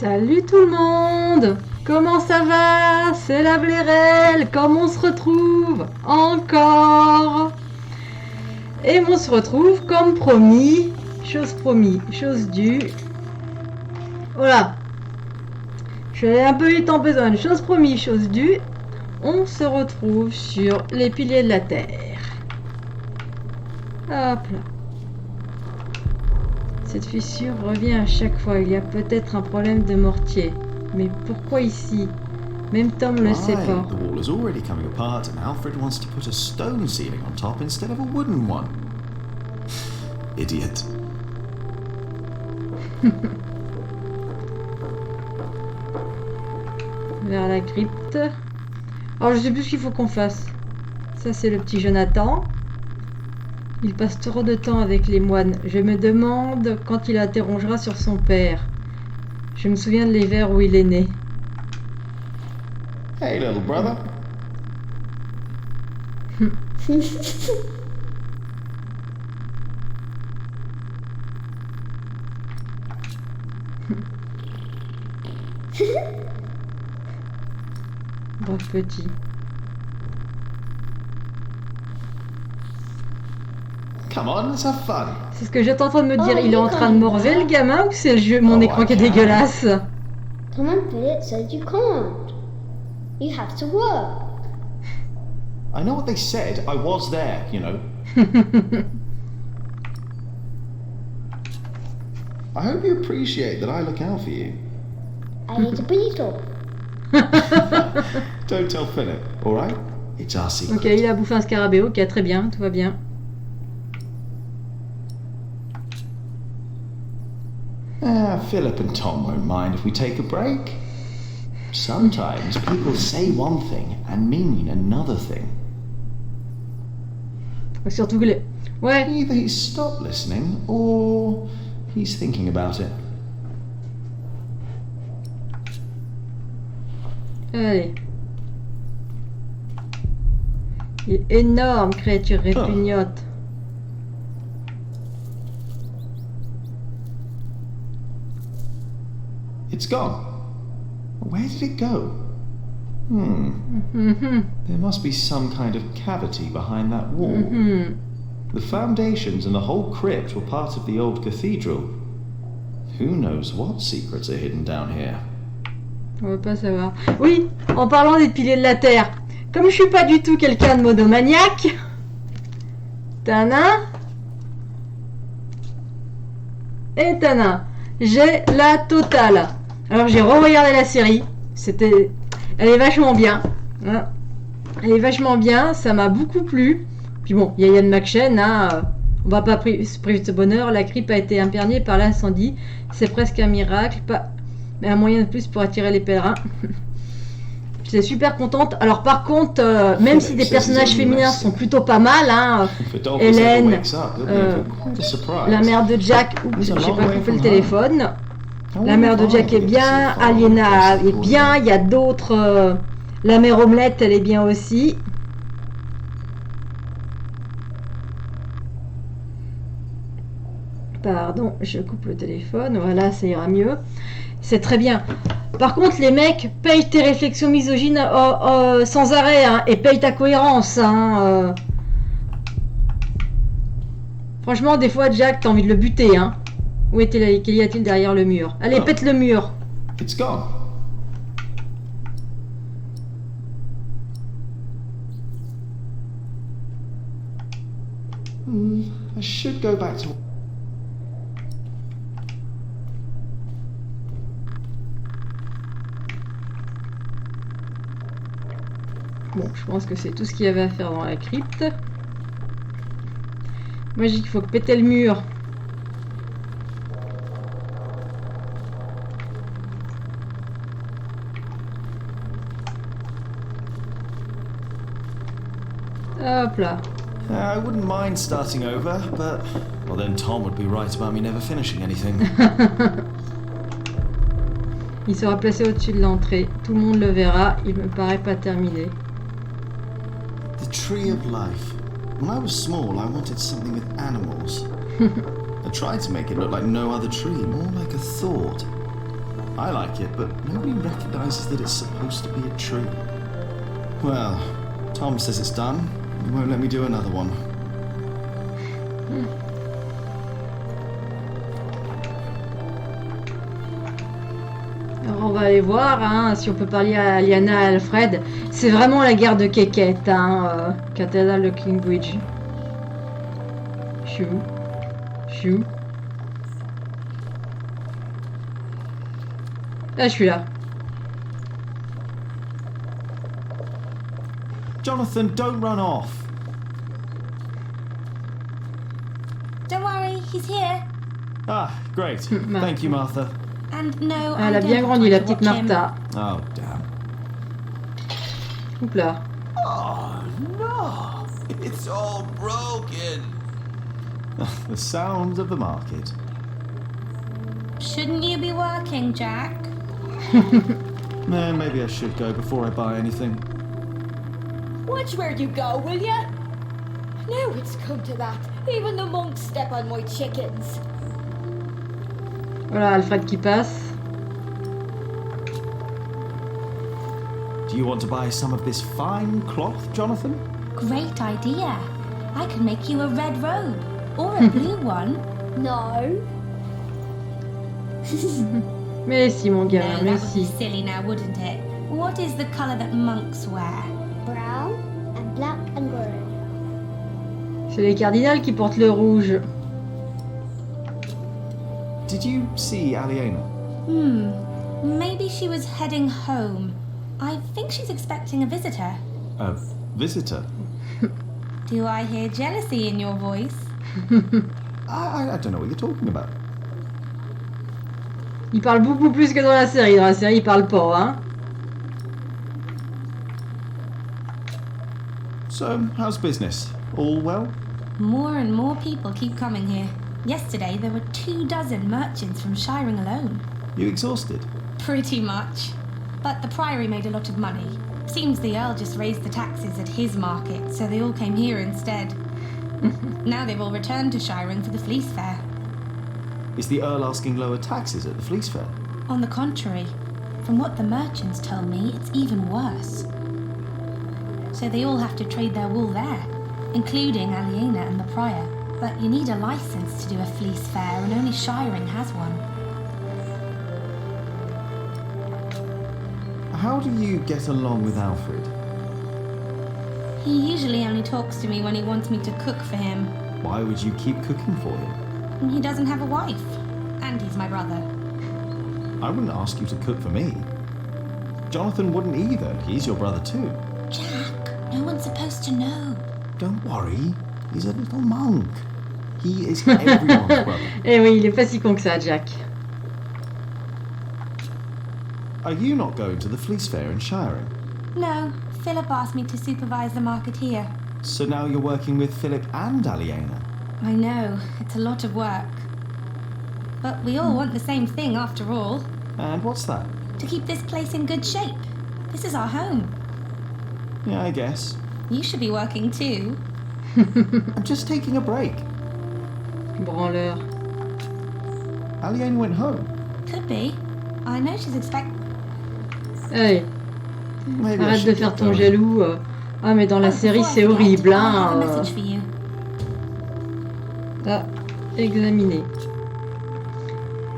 Salut tout le monde! Comment ça va? C'est la Blairelle! Comme on se retrouve? Encore! Et on se retrouve comme promis, chose due. Voilà. J'ai un peu eu tant besoin, chose promis, chose due. On se retrouve sur les piliers de la Terre. Hop là. Cette fissure revient à chaque fois. Il y a peut-être un problème de mortier. Mais pourquoi ici? Même Tom ne le sait pas. The wall is already coming apart and Alfred wants to put a stone ceiling on top instead of a wooden one. Idiot. Vers la crypte. Alors je sais plus ce qu'il faut qu'on fasse. Ça c'est le petit Jonathan. Il passe trop de temps avec les moines. Je me demande quand il interrogera sur son père. Je me souviens de l'hiver où il est né. Hey, little brother. Bref, petit. Come on, let's have fun. C'est ce que j'étais en train de me dire. Il est en train de morver le gamin ou c'est le jeu, mon écran qui est dégueulasse? Come on, Pilliers said you can't. You have to work. I know what they said. I was there, you know. I hope you appreciate that I look out for you. I ate a burrito. Don't tell Philip, all right? It's our secret. Ok, il a bouffé un scarabée. Ok, très bien, tout va bien. Philip and Tom won't mind if we take a break. Sometimes people say one thing and mean another thing. Surtout que les... Ouais. Either he's stopped listening or he's thinking about it. Allez. Il est énorme, créature répugnante. It's gone. Where did it go? There must be some kind of cavity behind that wall. The foundations and the whole crypt were part of the old cathedral. Who knows what secrets are hidden down here? On va pas savoir. Oui, en parlant des piliers de la Terre. Comme je suis pas du tout quelqu'un de monomaniaque. Tana. Et Tana. J'ai la totale. Alors j'ai re-regardé la série. Elle est vachement bien. Hein. Elle est vachement bien. Ça m'a beaucoup plu. Puis bon, il y a Ian McShane. Hein. On va pas se priver de ce bonheur. La crypte a été imprégnée par l'incendie. C'est presque un miracle. Mais un moyen de plus pour attirer les pèlerins. J'étais super contente. Alors par contre, même si des personnages féminins sont plutôt pas mal, hein, Hélène, la mère de Jack, oups, j'ai pas coupé le téléphone. La mère de Jack est bien, Aliena est bien, il y a d'autres. La mère Omelette, elle est bien aussi. Pardon, je coupe le téléphone, voilà, ça ira mieux. C'est très bien. Par contre, les mecs, paye tes réflexions misogynes sans arrêt, hein, et paye ta cohérence. Hein, Franchement, des fois, Jack, t'as envie de le buter. Hein. Où qu'y a-t-il derrière le mur? Allez, pète le mur. It's gone. I should go back to... Bon, je pense que c'est tout ce qu'il y avait à faire dans la crypte. Moi, j'ai dit qu'il faut péter le mur. Hop là. I wouldn't mind starting over, but... Well, then Tom would be right about me never finishing anything. Il sera placé au-dessus de l'entrée. Tout le monde le verra. Il me paraît pas terminé. The tree of life. When I was small, I wanted something with animals. I tried to make it look like no other tree, more like a thought. I like it, but nobody recognizes that it's supposed to be a tree. Well, Tom says it's done. He won't let me do another one. Alors on va aller voir hein, si on peut parler à Aliena et Alfred. C'est vraiment la guerre de quéquette, hein, cathédrale de Kingbridge. Chou. Chou. Ah, je suis là. Jonathan, don't run off. Don't worry, he's here. Ah, great. Thank you, Martha. And no, Elle I a bien don't grandi, la want to petite watch him. Martha. Oh, damn. Oups là. Oh no! It's all broken! The sounds of the market. Shouldn't you be working, Jack? Maybe I should go before I buy anything. Watch where you go, will ya? Now it's come to that. Even the monks step on my chickens. Voilà, Alfred qui passe. Do you want to buy some of this fine cloth, Jonathan? Great idea. I can make you a red robe. Or a blue one. No. Merci mon No, gars, that would be merci. silly now, wouldn't it? What is the colour that monks wear? Brown and black and grey. C'est les cardinals qui portent le rouge. Did you see Aliena? Maybe she was heading home. I think she's expecting a visitor. A visitor? Do I hear jealousy in your voice? I don't know what you're talking about. Il parle beaucoup plus que dans la série. Dans la série, il parle pas, hein. So, how's business? All well? More and more people keep coming here. Yesterday there were 24 merchants from Shiring alone. You exhausted? Pretty much. But the Priory made a lot of money. Seems the Earl just raised the taxes at his market, so they all came here instead. Now they've all returned to Shiring for the Fleece Fair. Is the Earl asking lower taxes at the Fleece Fair? On the contrary, from what the merchants told me, it's even worse. So they all have to trade their wool there, including Aliena and the Prior. But you need a license to do a Fleece Fair, and only Shiring has one. How do you get along with Alfred? He usually only talks to me when he wants me to cook for him. Why would you keep cooking for him? He doesn't have a wife. And he's my brother. I wouldn't ask you to cook for me. Jonathan wouldn't either. He's your brother too. Jack, no one's supposed to know. Don't worry. He's a little monk. He is everyone's brother. Eh oui, il est pas si con que ça, Jack. Are you not going to the Fleece Fair in Shiring? No, Philip asked me to supervise the market here. So now you're working with Philip and Aliena. I know, it's a lot of work. But we all want the same thing after all. And what's that? To keep this place in good shape. This is our home. Yeah, I guess. You should be working too. I'm just taking a break. Branleur. Aliena went home. Could be. I know she's Allez, Maybe I arrête de should faire get ton going. jaloux. Ah, mais dans la série, before I c'est forget, horrible, I have a hein. message for you. Ah, examiner.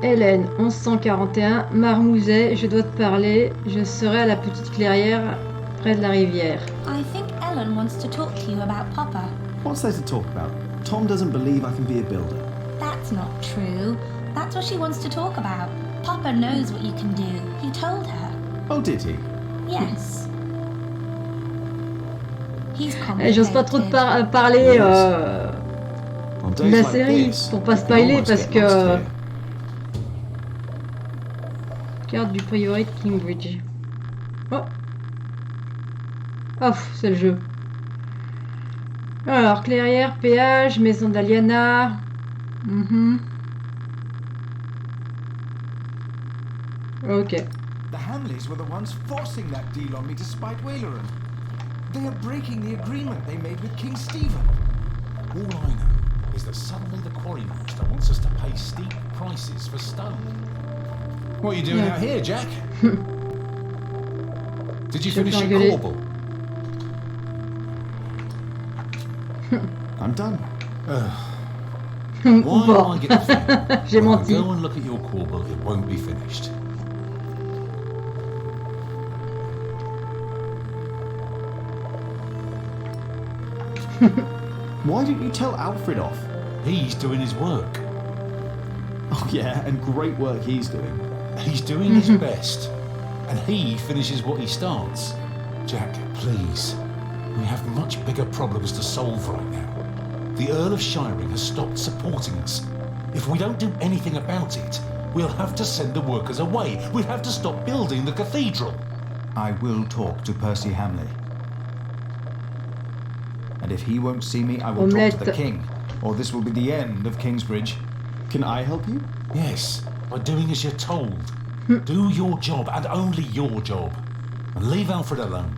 Hélène, 1141, Marmouzet, je dois te parler. Je serai à la petite clairière près de la rivière. I think Ellen wants to talk to you about Papa. What's there to talk about? Tom doesn't believe I can be a builder. That's not true. That's what she wants to talk about. Papa knows what you can do. He told her. Oh, did he? Yes. He's Eh, j'ose pas trop te complicated. parler On de days la like série this, pour pas you can spoiler almost parce get que lost here. carte du prieuré de Kingbridge. Oh. Oh, c'est le jeu. Alors, clairière, péage, maison d'Aliena. Ok. The Hamleys were the ones forcing that deal on me to spite Waileran. They are breaking the agreement they made with King Stephen. All I know is that suddenly the quarry master wants us to pay steep prices for stone. What are you doing out here, Jack? Did you Je vais finish faire your engueuler. corbel? I'm done. Why Bon. am I getting fed? J'ai When I menti. go and look at your corbel, it won't be finished. Why didn't you tell Alfred off? He's doing his work. Oh yeah, and great work he's doing. He's doing his best. And he finishes what he starts. Jack, please. We have much bigger problems to solve right now. The Earl of Shiring has stopped supporting us. If we don't do anything about it, we'll have to send the workers away. We'll have to stop building the cathedral. I will talk to Percy Hamley. And if he won't see me, I will talk to the Omelette. king. Or this will be the end of Kingsbridge. Can I help you? Yes, by doing as you're told. Do your job, and only your job. And leave Alfred alone.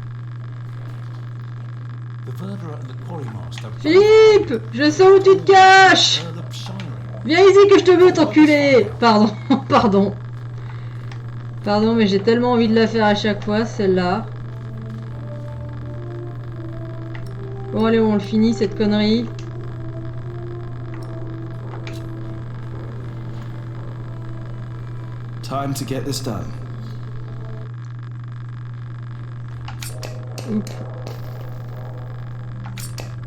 The Verderer and the Quarrymaster... Philippe, je sais où tu te caches. Earl of Shiring. Viens ici que je te veux, t'enculer. Pardon, pardon. Pardon, mais j'ai tellement envie de la faire à chaque fois, celle-là. Bon, allez, on le finit, cette connerie. Time to get this done. Oups.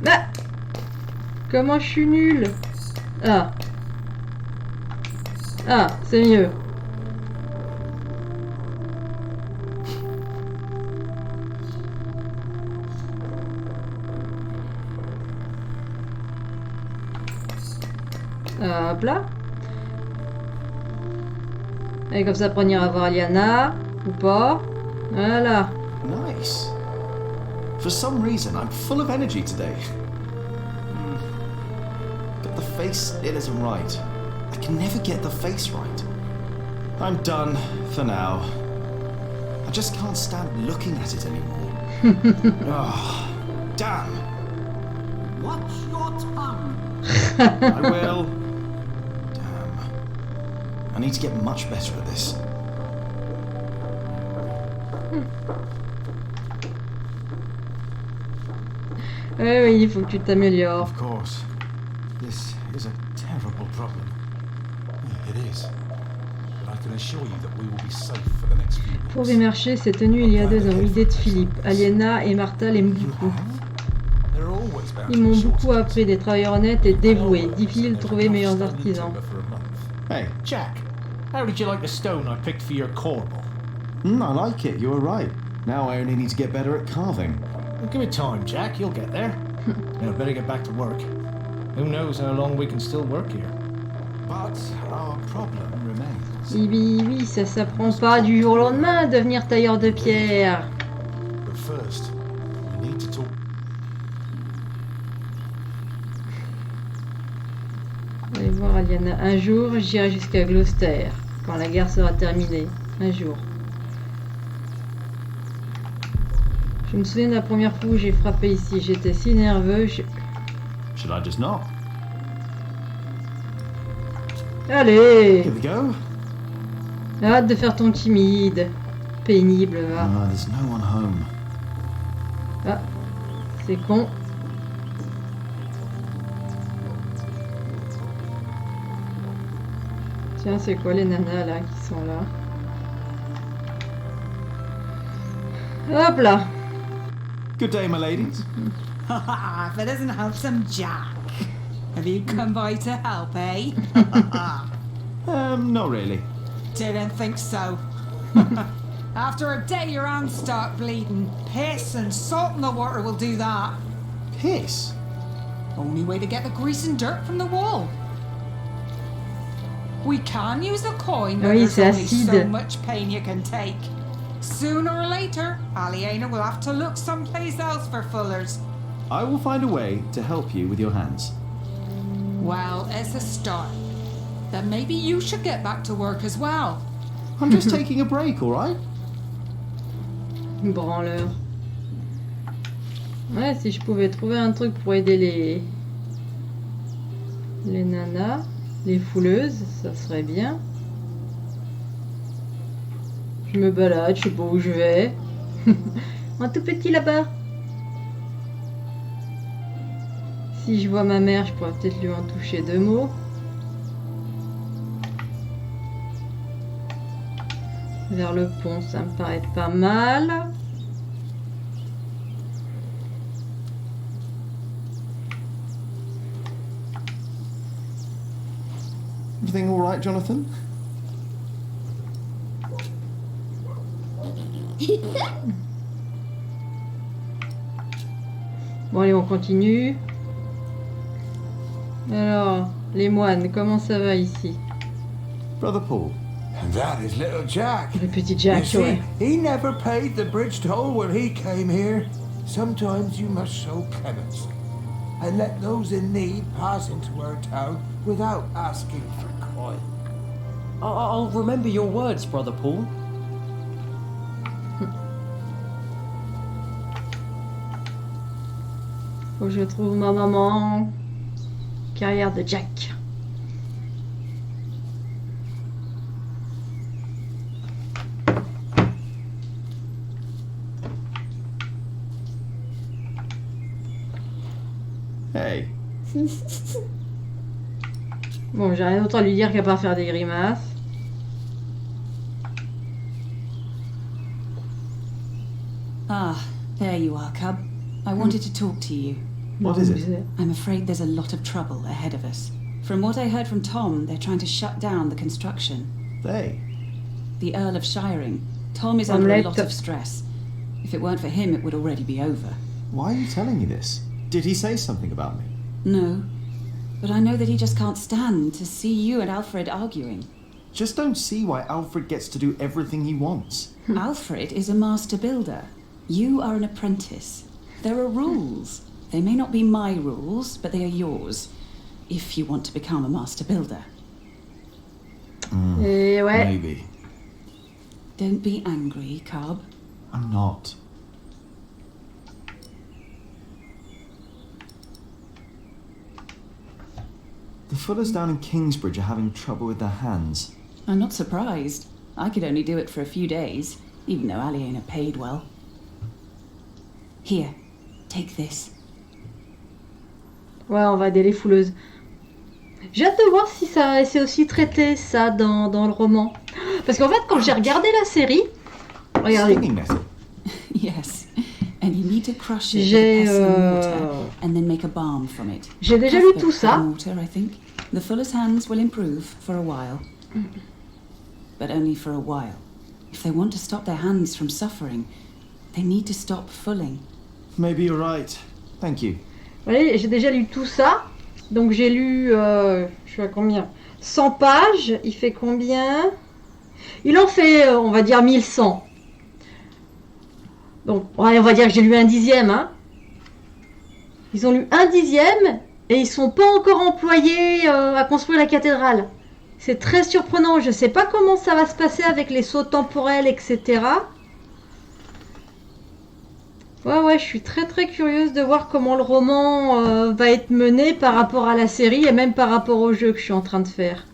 Ah, comment je suis nulle. Ah. Ah, c'est mieux. Hop là. Et comme ça, après, on ira voir Aliena. Ou pas. Voilà. Nice. For some reason, I'm full of energy today. But the face, it isn't right. I can never get the face right. I'm done for now. I just can't stand looking at it anymore. Oh, damn. Watch your tongue. I will. Damn. I need to get much better at this. Oui, oui, il faut que tu t'améliores. Of course. This is a terrible problem. It is. But I can assure you that we will be safe for the next few weeks. Pour démarcher, c'est tenu il y a 2 ans. Idée de Philippe. Aliena et Martha l'aiment You beaucoup. have? There are always bound Ils to m'ont be beaucoup shortages. appris, des travailleurs honnêtes et dévoués. Difficile de trouver meilleurs artisans. Hey, Jack, how did you like the stone I picked for your corbel? I like it. You were right. Now I only need to get better at carving. Well, give it time, Jack. You'll get there. Now, better get back to work. Who knows how long we can still work here? But our problem remains. Oui, ça s'apprend pas du jour au lendemain, devenir tailleur de pierre. But first, we need to talk. Allez voir Aliena. Un jour, j'irai jusqu'à Gloucester, quand la guerre sera terminée. Un jour. Je me souviens de la première fois où j'ai frappé ici. J'étais si nerveux. Should I just knock? Allez! Here we go. Hâte de faire ton timide. Pénible, va. Ah, there's no one home. Ah, c'est con. Tiens, c'est quoi les nanas là qui sont là? Hop là! Good day, my ladies. If it isn't handsome Jack. Have you come by to help, eh? Not really. Didn't think so. After a day your hands start bleeding, piss and salt in the water will do that. Piss. Only way to get the grease and dirt from the wall. We can use a coin, but Oui, there's c'est only so acide. much pain you can take. Sooner or later, Aliena will have to look someplace else for fullers. I will find a way to help you with your hands. Well, it's a start. Then maybe you should get back to work as well. I'm just taking a break, all right? Branleur. Ouais, si je pouvais trouver un truc pour aider les nanas, les fouleuses, ça serait bien. Je me balade, je sais pas où je vais. Un tout petit là-bas. Si je vois ma mère, je pourrais peut-être lui en toucher 2 mots. Vers le pont, ça me paraît pas mal. Everything all right, Jonathan? Bon allez, on continue. Alors, les moines, comment ça va ici? Brother Paul. And that is little Jack. Le petit You Jack, see, ouais. he never paid the bridge toll when he came here. Sometimes you must show clemency and let those in need pass into our town without asking for coin. I'll remember your words, Brother Paul. Faut que je trouve ma maman. Carrière de Jack. Hey. Bon, j'ai rien d'autre à lui dire qu'à part faire des grimaces. Ah, there you are, Cub. I wanted to talk to you. What is it? I'm afraid there's a lot of trouble ahead of us. From what I heard from Tom, they're trying to shut down the construction. They? The Earl of Shiring. Tom is under a lot of stress. If it weren't for him, it would already be over. Why are you telling me this? Did he say something about me? No. But I know that he just can't stand to see you and Alfred arguing. Just don't see why Alfred gets to do everything he wants. Alfred is a master builder. You are an apprentice. There are rules. They may not be my rules, but they are yours. If you want to become a master builder. Et ouais. Maybe. Don't be angry, Cub. I'm not. The Fullers down in Kingsbridge are having trouble with their hands. I'm not surprised. I could only do it for a few days, even though Aliena paid well. Here, take this. Ouais, on va aider les fouleuses. J'ai hâte de voir si ça c'est aussi traité ça dans le roman. Parce qu'en fait, quand j'ai regardé la série, regardez. Yes, and you need to crush it with pestle and water, and then make a balm from it. J'ai déjà lu tout ça. Water, I think. The fuller's hands will improve for a while, but only for a while. If they want to stop their hands from suffering, they need to stop fulling. Maybe you're right. Thank you. Allez, j'ai déjà lu tout ça. Donc j'ai lu, je suis à combien 100 pages. Il fait combien? Il en fait, on va dire 1100. Donc, ouais, on va dire que j'ai lu un dixième. Hein. Ils ont lu un dixième et ils sont pas encore employés à construire la cathédrale. C'est très surprenant. Je sais pas comment ça va se passer avec les sauts temporels, etc. Ouais, je suis très curieuse de voir comment le roman va être mené par rapport à la série et même par rapport au jeu que je suis en train de faire.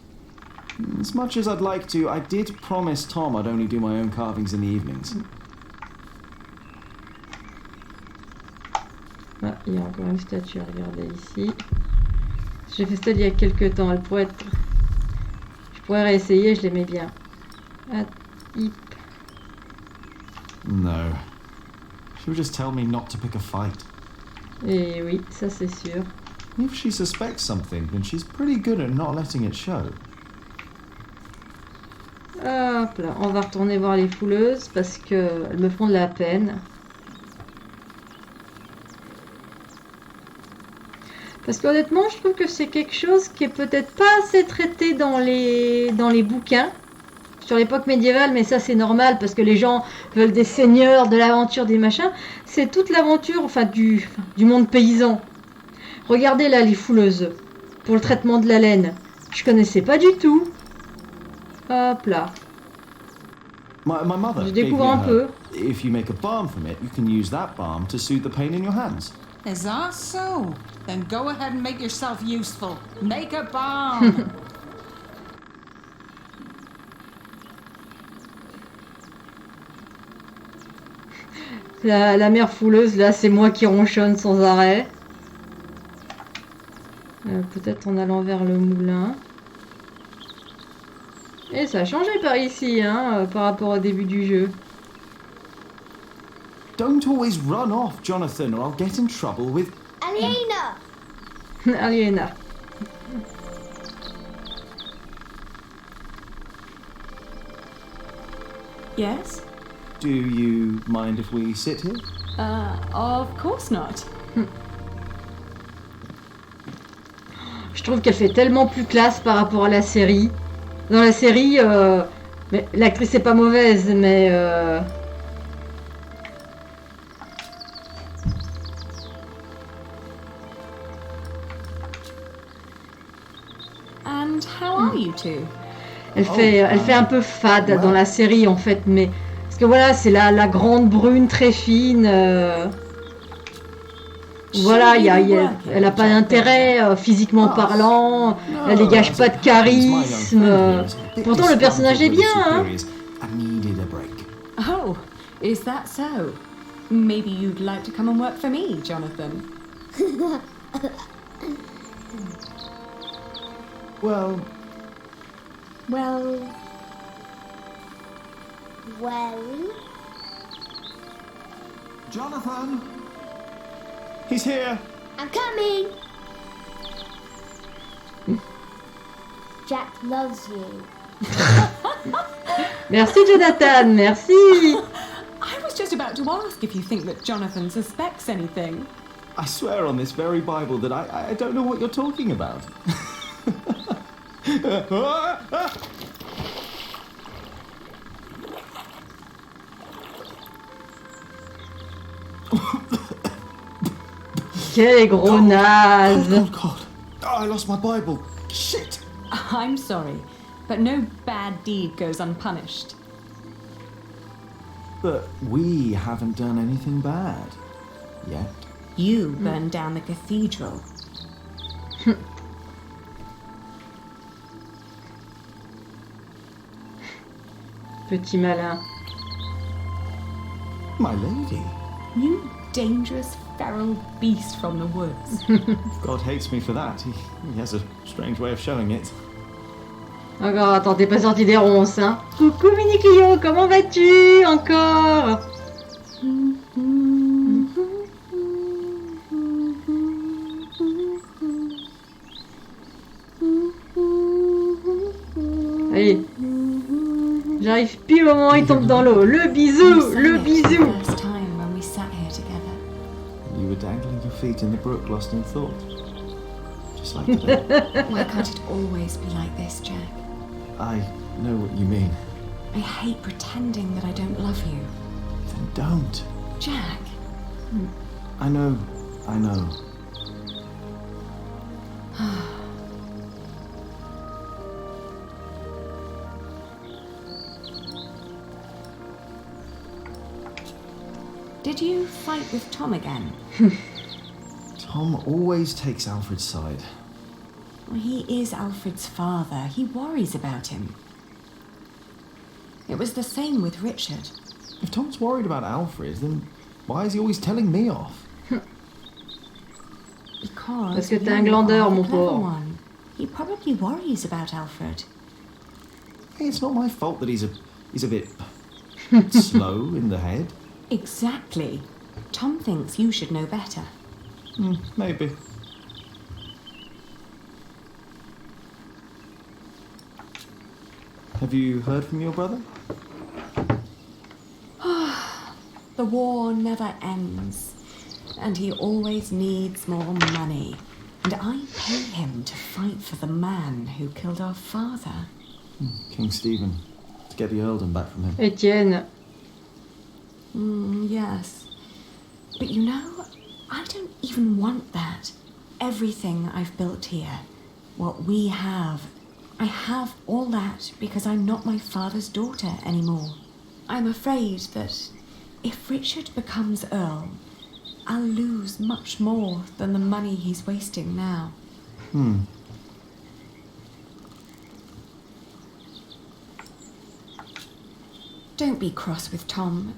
As much as I'd like to, I did promise Tom I'd only do my own carvings in the evenings. Ah, il y a encore une statue à regarder ici. J'ai fait ça il y a quelques temps. Elle pourrait être... Je pourrais réessayer, je l'aimais bien. Ah, hip. No. She would just tell me not to pick a fight. Et oui, ça c'est sûr. If she suspects something, then she's pretty good at not letting it show. Hop là, on va retourner voir les fouleuses parce qu'elles me font de la peine. Parce qu'honnêtement, je trouve que c'est quelque chose qui est peut-être pas assez traité dans les bouquins. Sur l'époque médiévale, mais ça c'est normal parce que les gens veulent des seigneurs, de l'aventure, des machins. C'est toute l'aventure, enfin du monde paysan. Regardez là les fouleuses pour le traitement de la laine. Je connaissais pas du tout. Hop là. My mother Je découvre un peu. If you make a balm from it, you can use that balm to soothe the pain in your hands. Is that so? Then go ahead and make yourself useful. Make a bomb. La mer fouleuse, là, c'est moi qui ronchonne sans arrêt. Peut-être en allant vers le moulin. Et ça a changé par ici, hein, par rapport au début du jeu. Don't always run off, Jonathan, or I'll get in trouble with... Aliena! Aliena. Yes? Do you mind if we sit here? Of course not. Je trouve qu'elle fait tellement plus classe par rapport à la série. Dans la série, mais l'actrice est pas mauvaise, mais... And how are you two? Elle fait un peu fade dans la série, en fait, mais... Parce que voilà, c'est la grande brune très fine... Voilà, elle a pas d'intérêt physiquement parlant, elle dégage pas de charisme. Pourtant le personnage est bien, hein. Oh, is that so? Maybe you'd like to come and work for me, Jonathan. Well... Jonathan! He's here! I'm coming! Jack loves you. Merci Jonathan, merci! I was just about to ask if you think that Jonathan suspects anything. I swear on this very Bible that I don't know what you're talking about. Quel gros naze! Oh God! Oh, I lost my Bible. Shit! I'm sorry, but no bad deed goes unpunished. But we haven't done anything bad yet. You burned down the cathedral. Petit malin. My lady. You dangerous feral beast from the woods. God hates me for that. He has a strange way of showing it. Encore, attends, t'es pas sorti des ronces, hein? Coucou Mini Clio, comment vas-tu encore? Allez. J'arrive pile au moment où il tombe dans l'eau. Le bisou, le bisou. You were dangling your feet in the brook, lost in thought. Just like today. Why can't it always be like this, Jack? I know what you mean. I hate pretending that I don't love you. Then don't. Jack. I know. Did you fight with Tom again? Tom always takes Alfred's side. He is Alfred's father. He worries about him. It was the same with Richard. If Tom's worried about Alfred, then why is he always telling me off? Because Parce que t'es un glandeur, mon pauvre. one. He probably worries about Alfred. Hey, it's not my fault that he's a bit slow in the head. Exactly. Tom thinks you should know better. Maybe. Have you heard from your brother? The war never ends, and he always needs more money. And I pay him to fight for the man who killed our father. King Stephen, to get the earldom back from him. Etienne. Yes. But you know, I don't even want that. Everything I've built here, what we have, I have all that because I'm not my father's daughter anymore. I'm afraid that if Richard becomes Earl, I'll lose much more than the money he's wasting now. Don't be cross with Tom.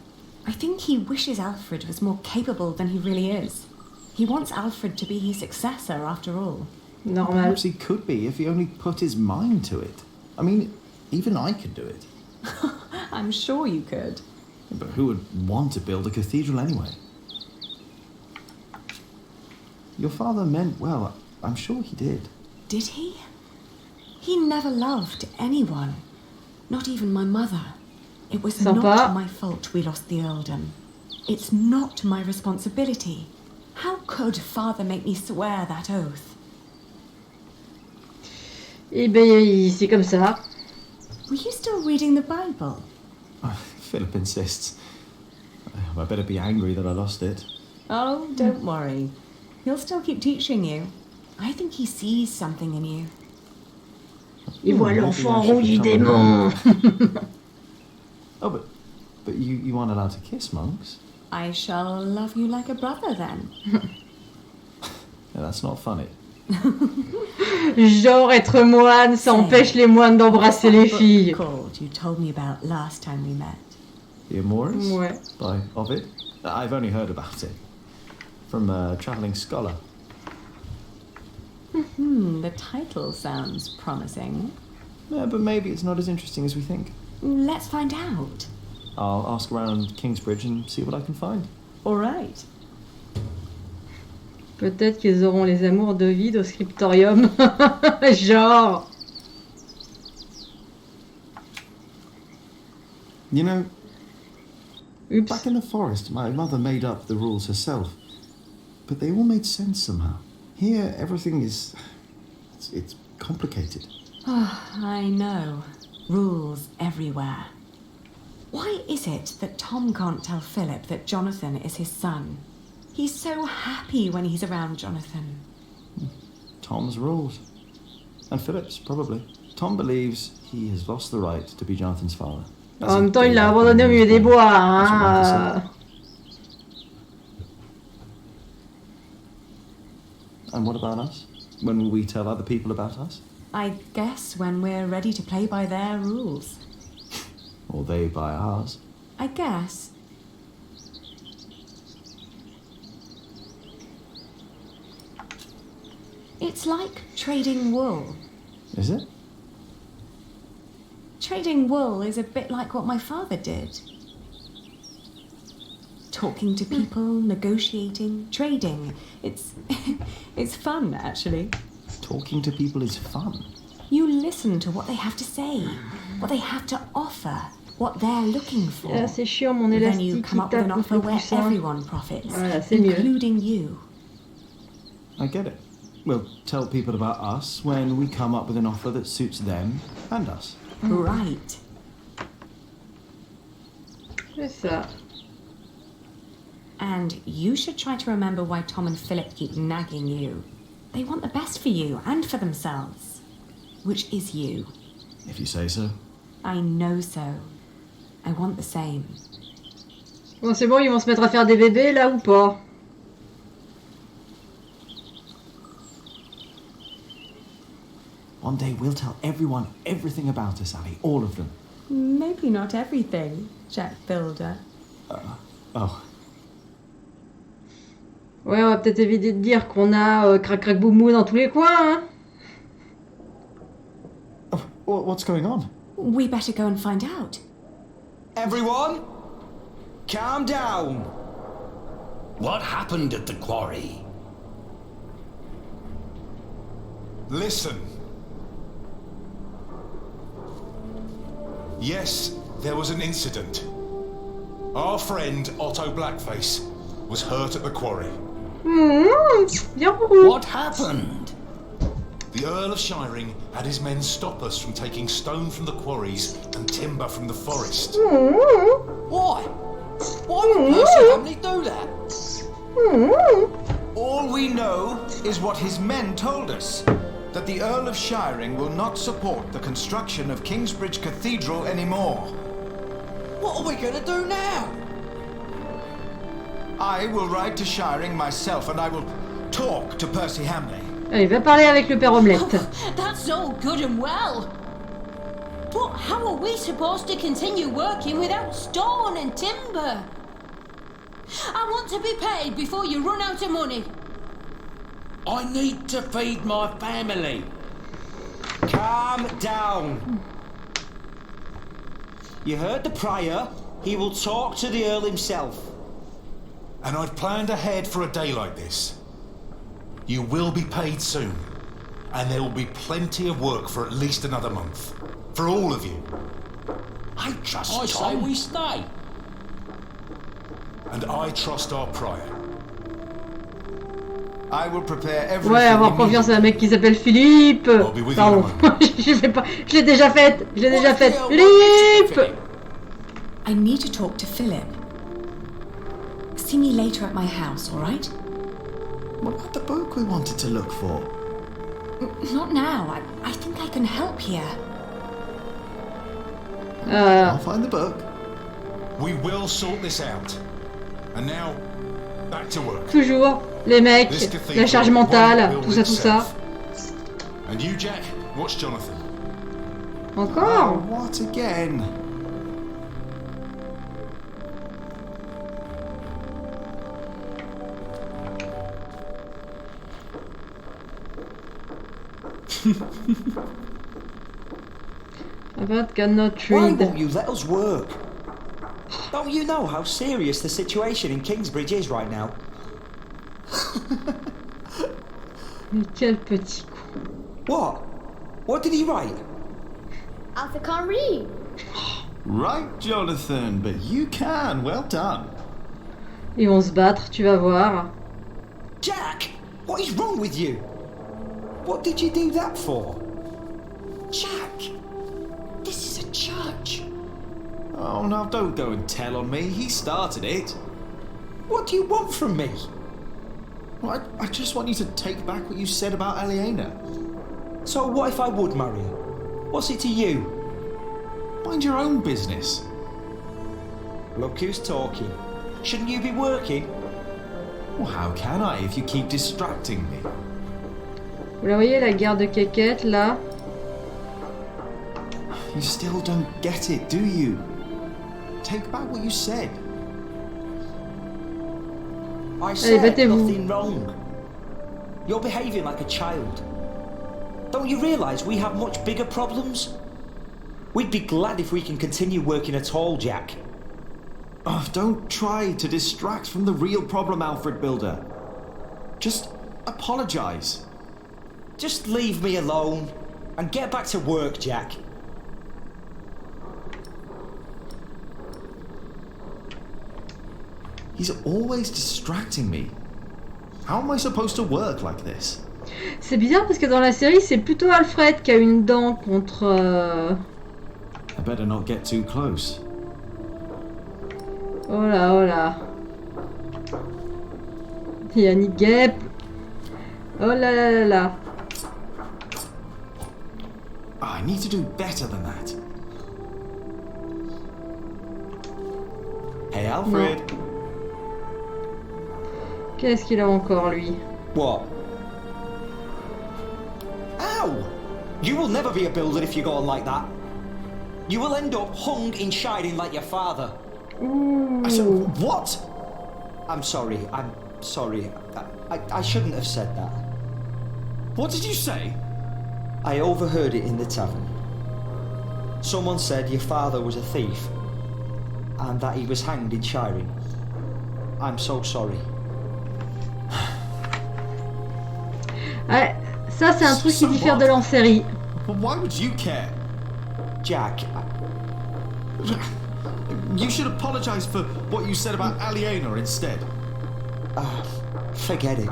I think he wishes Alfred was more capable than he really is. He wants Alfred to be his successor, after all. Normal. Perhaps he could be if he only put his mind to it. I mean, even I could do it. I'm sure you could. But who would want to build a cathedral anyway? Your father meant well. I'm sure he did. Did he? He never loved anyone. Not even my mother. It was not my fault we lost the earldom. It's not my responsibility. How could father make me swear that oath? Eh ben, c'est comme ça. Were you still reading the Bible? Philip insists. I better be angry that I lost it. Oh, don't worry. He'll still keep teaching you. I think he sees something in you. Il voit l'enfant rouge du démon. Oh, but you aren't allowed to kiss monks. I shall love you like a brother then. Yeah, that's not funny. Genre être moine, ça empêche les moines d'embrasser les filles. Called you told me about last time we met. The Amours? Ouais. By Ovid? I've only heard about it. From a travelling scholar. The title sounds promising. Yeah, but maybe it's not as interesting as we think. Let's find out. I'll ask around Kingsbridge and see what I can find. All right. Peut-être qu'ils auront les amours d'Ovid au scriptorium. Genre. You know, back in the forest, my mother made up the rules herself. But they all made sense somehow. Here, everything is... It's complicated. I know. Rules everywhere. Why is it that Tom can't tell Philip that Jonathan is his son? He's so happy when he's around Jonathan. Tom's rules. And Philip's, probably. Tom believes he has lost the right to be Jonathan's father. En même temps, il l'a abandonné au milieu des bois. Hein. And what about us? When will we tell other people about us? I guess when we're ready to play by their rules. Or they by ours. I guess. It's like trading wool. Is it? Trading wool is a bit like what my father did. Talking to people, negotiating, trading. It's fun, actually. Talking to people is fun. You listen to what they have to say, what they have to offer, what they're looking for. C'est chiant, mon Then you élastique come qui up with an tape offer le where coussin. everyone profits, Voilà, c'est mieux. including you. I get it. We'll tell people about us when we come up with an offer that suits them and us. Right. C'est ça. And you should try to remember why Tom and Philip keep nagging you. They want the best for you and for themselves. Which is you. If you say so. I know so. I want the same. Bon, c'est bon, ils vont se mettre à faire des bébés là ou pas? One day we'll tell everyone everything about us, Ali. All of them. Maybe not everything, Jack Builder. Oh. Ouais, on va peut-être éviter de dire qu'on a crac crac boum boum dans tous les coins, hein. Oh, what's going on? We better go and find out. Everyone, calm down. What happened at the quarry? Listen. Yes, there was an incident. Our friend Otto Blackface was hurt at the quarry. What happened? The Earl of Shiring had his men stop us from taking stone from the quarries and timber from the forest. Why? Why would Percy Hamley do that? All we know is what his men told us. That the Earl of Shiring will not support the construction of Kingsbridge Cathedral anymore. What are we gonna do now? I will ride to Shiring myself and I will talk to Percy Hamley. Allez, va parler avec le père Omelette. That's all good and well. But how are we supposed to continue working without stone and timber? I want to be paid before you run out of money. I need to feed my family. Calm down. You heard the prior. He will talk to the Earl himself. And I've planned ahead for a day like this. You will be paid soon. And there will be plenty of work for at least another month. For all of you. I say we stay. And I trust our prior. I will prepare everything. Ouais, avoir confiance à un mec qui s'appelle Philippe. Pardon, je sais pas, je l'ai déjà faite. Philippe. I need to talk to Philip. See me later at my house, all right? What about the book we wanted to look for? Not now. I think I can help here. I'll find the book. We will sort this out. And now, back to work. Toujours les mecs, la charge mentale, tout ça. And you, Jack, watch Jonathan. Encore? Oh, what again? About cannot Why read. won't you let us work? Don't you know how serious the situation in Kingsbridge is right now? Mais quel petit con. What? What did he write? Arthur can't read. Right, Jonathan, but you can. Well done. Ils vont se battre, tu vas voir. Jack, what is wrong with you? What did you do that for? Jack, this is a church. Oh, now don't go and tell on me. He started it. What do you want from me? Well, I just want you to take back what you said about Aliena. So what if I would marry her? What's it to you? Mind your own business. Look who's talking. Shouldn't you be working? Well, how can I if you keep distracting me? Vous la voyez, la guerre de quéquette, là? You still don't get it, do you? Take back what you said. I said nothing wrong. You're behaving like a child. Don't you realise we have much bigger problems? We'd be glad if we can continue working at all, Jack. Oh, don't try to distract from the real problem, Alfred Builder. Just apologise. Just leave me alone and get back to work, Jack. He's always distracting me. How am I supposed to work like this? C'est bizarre parce que dans la série, c'est plutôt Alfred qui a une dent contre... I better not get too close. Oh là, oh là. Yannick Guep. Oh là là là là. I need to do better than that. Hey, Alfred. Non. Qu'est-ce qu'il a encore, lui? What? Ow! You will never be a builder if you go on like that. You will end up hung in shining like your father. Ooh. I said, what? I'm sorry. I shouldn't have said that. What did you say? I overheard it in the tavern. Someone said your father was a thief and that he was hanged in shiring. I'm so sorry. Ouais, ça c'est un truc qui diffère de l'en-série. Why would you care? Jack, You should apologize for what you said about Aliena instead. Forget it.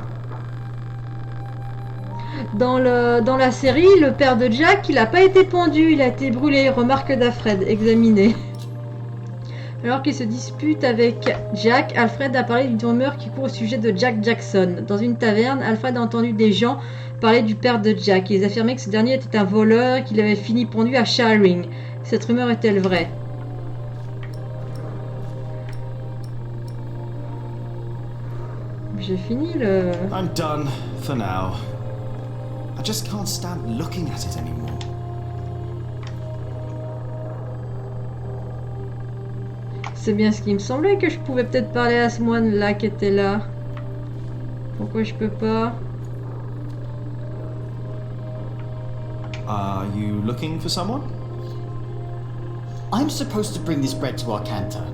Dans la série, le père de Jack, il n'a pas été pendu, il a été brûlé. Remarque d'Alfred, examinée. Alors qu'il se dispute avec Jack, Alfred a parlé d'une rumeur qui court au sujet de Jack Jackson. Dans une taverne, Alfred a entendu des gens parler du père de Jack. Ils affirmaient que ce dernier était un voleur et qu'il avait fini pendu à Shiring. Cette rumeur est-elle vraie? J'ai fini le... I'm done for now. I just can't stand looking at it anymore. C'est bien ce qui me semblait, que je pouvais peut-être parler à ce moine là qui était là. Pourquoi je peux pas? Are you looking for someone? I'm supposed to bring this bread to our cantor.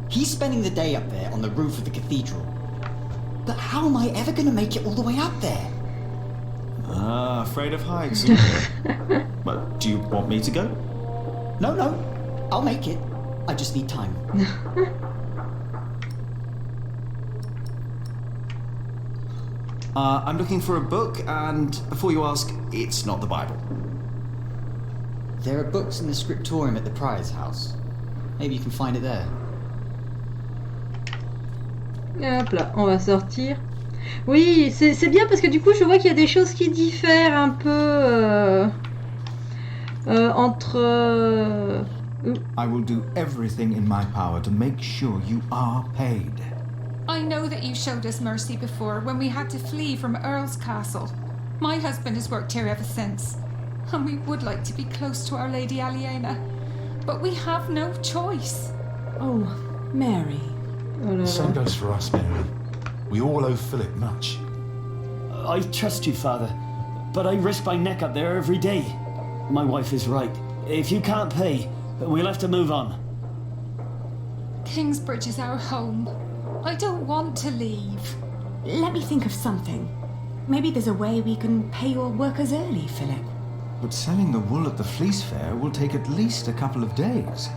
He's spending the day up there on the roof of the cathedral. But how am I ever going to make it all the way up there? Ah, afraid of heights. But do you want me to go? No, I'll make it. I just need time. I'm looking for a book, and before you ask, it's not the Bible. There are books in the scriptorium at the prior's house. Maybe you can find it there. Hop là, on va sortir. Oui, c'est bien parce que du coup je vois qu'il y a des choses qui diffèrent un peu entre... I will do everything in my power to make sure you are paid. I know that you showed us mercy before when we had to flee from Earl's Castle. My husband has worked here ever since, and we would like to be close to Our Lady Aliena, but we have no choice. Oh, Mary. Same goes for us, Mary. We all owe Philip much. I trust you, Father, but I risk my neck up there every day. My wife is right. If you can't pay, we'll have to move on. Kingsbridge is our home. I don't want to leave. Let me think of something. Maybe there's a way we can pay your workers early, Philip. But selling the wool at the fleece fair will take at least a couple of days.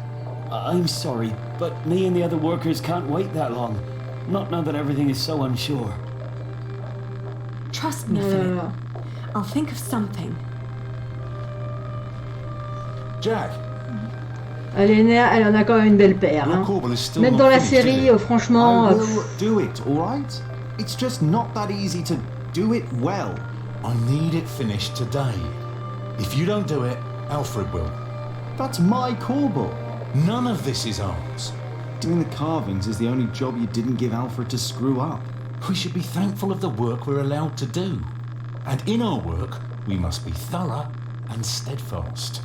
I'm sorry, but me and the other workers can't wait that long. Not now that everything is so unsure. Trust me, Philip. I'll think of something. Jack. Aliena, elle en a quand même une belle paire. Hein. Même dans la série, franchement. I will do it, all right? It's just not that easy to do it well. I need it finished today. If you don't do it, Alfred will. That's my corbel. None of this is ours. Doing the carvings is the only job you didn't give Alfred to screw up. We should be thankful of the work we're allowed to do. And in our work, we must be thorough and steadfast.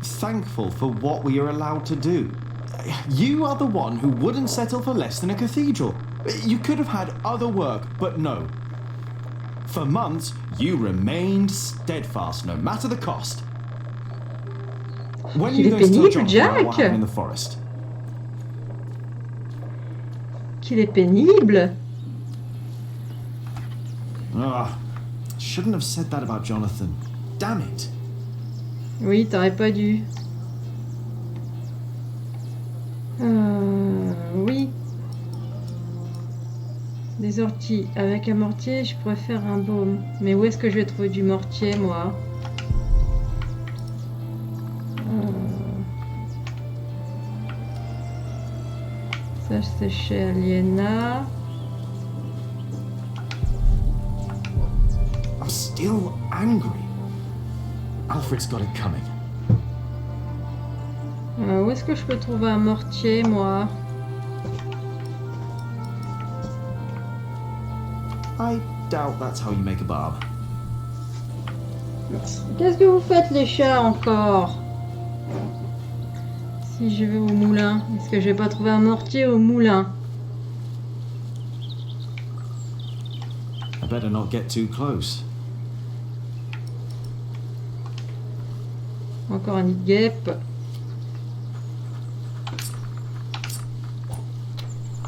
Thankful for what we are allowed to do. You are the one who wouldn't settle for less than a cathedral. You could have had other work, but no. For months, you remained steadfast, no matter the cost. When you going to tell John about what happened in the forest? Qu'il est pénible. Ah, shouldn't have said that about Jonathan. Damn it. Oui, t'aurais pas dû. Oui. Des orties. Avec un mortier, je pourrais faire un baume. Mais où est-ce que je vais trouver du mortier, moi? Ça, c'est chez Aliena. I'm still angry. Alfred's got it coming. Où est-ce que je peux trouver un mortier, moi? I doubt that's how you make a barb. Qu'est-ce que vous faites, les chats, encore? Si je vais au moulin, est-ce que je vais pas trouver un mortier au moulin? I better not get too close. Encore un nid de guêpe.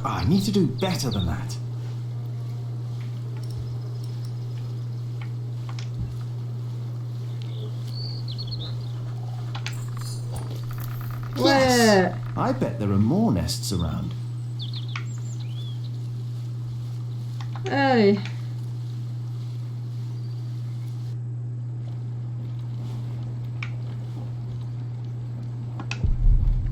I need to do better than that. Ouais. I bet there are more nests around. Allez.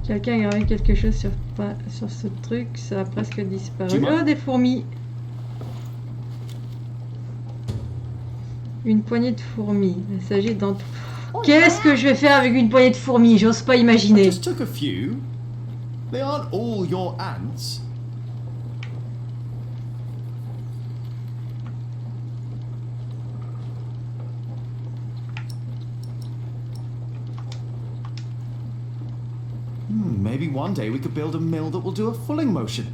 Quelqu'un a gravé quelque chose sur ce truc, ça a presque disparu. Oh, des fourmis. Une poignée de fourmis. Il s'agit d'en... Qu'est-ce que je vais faire avec une poignée de fourmis? J'ose pas imaginer. I just took a few. They aren't all your ants. Maybe one day we could build a mill that will do a fulling motion.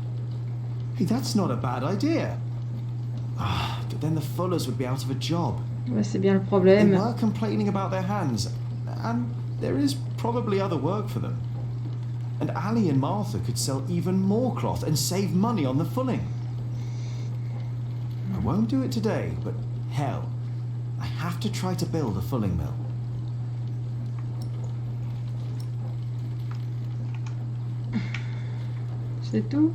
Hey, that's not a bad idea. But then the Fullers would be out of a job. Ouais, c'est bien le They problème. were complaining about their hands, and there is probably other work for them. And Ali and Martha could sell even more cloth and save money on the fulling. I won't do it today, but hell, I have to try to build a fulling mill. C'est tout.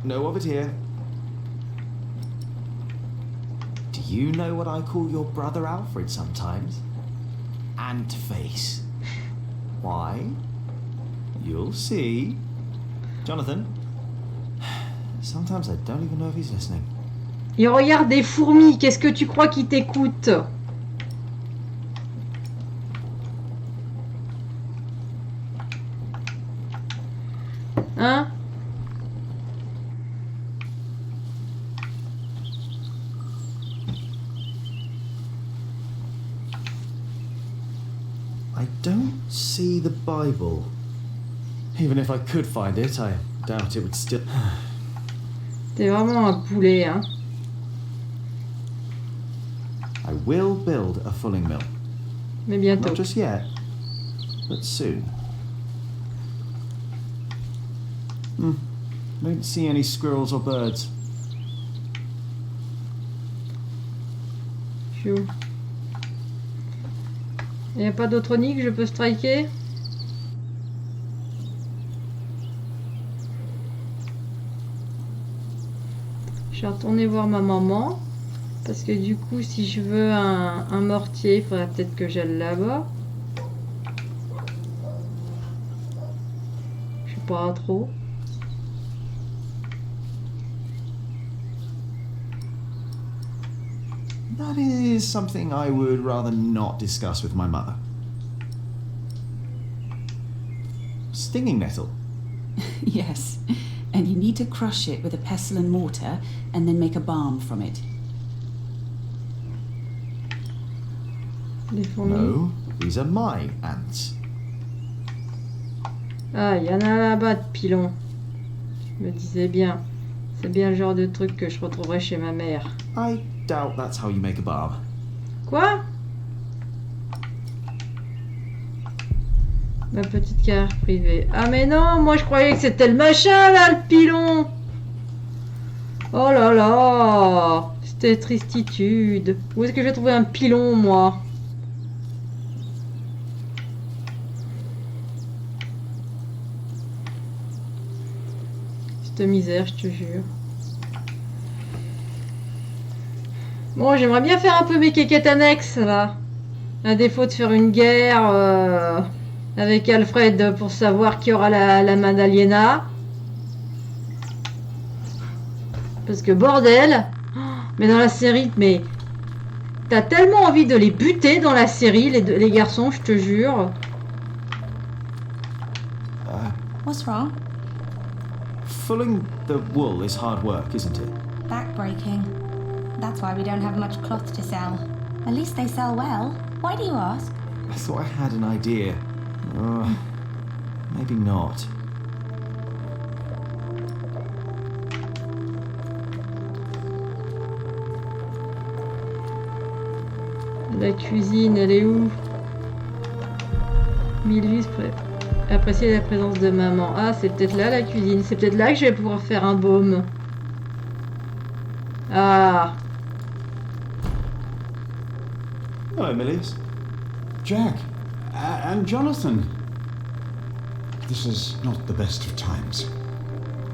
No of it here. Do you know what I call your brother Alfred sometimes? Ant-face. Why? You'll see. Jonathan, sometimes I don't even know if he's listening. Il regarde des fourmis, qu'est-ce que tu crois qu'il t'écoute? Hein? I don't see the Bible. Even if I could find it, I doubt it would still... T'es vraiment un poulet, hein? I will build a fulling mill. Mais bientôt. Not just yet, but soon. Don't see any squirrels or birds. Chou. Il n'y a pas d'autre nid que je peux striker? Je vais retourner voir ma maman. Parce que du coup, si je veux un mortier, il faudrait peut-être que j'aille là-bas. Je sais pas trop. That is something I would rather not discuss with my mother. Stinging nettle. Yes, and you need to crush it with a pestle and mortar and then make a balm from it. No, these are my ants. Ah, il y en a là-bas de pilons. Je me disais bien. C'est bien le genre de truc que je retrouverai chez ma mère. I doubt that's how you make a balm. Quoi? Ma petite carte privée. Ah mais non, moi je croyais que c'était le machin là, le pilon. Oh là là. C'était tristitude. Où est-ce que je vais trouver un pilon, moi? Cette misère, je te jure. Bon, j'aimerais bien faire un peu mes quéquettes annexes, là. À défaut de faire une guerre avec Alfred pour savoir qui aura la main d'Aliena. Parce que bordel. Mais dans la série, mais... T'as tellement envie de les buter dans la série, les garçons, je te jure. What's wrong? Fulling the wool is hard work, isn't it? Backbreaking. That's why we don't have much cloth to sell. At least they sell well. Why do you ask? I thought I had an idea. Maybe not. La cuisine, elle est où? 1000 vies apprécier la présence de maman. Ah, c'est peut-être là la cuisine. C'est peut-être là que je vais pouvoir faire un baume. Ah. Hello, Pilliers. Jack, and Jonathan. This is not the best of times.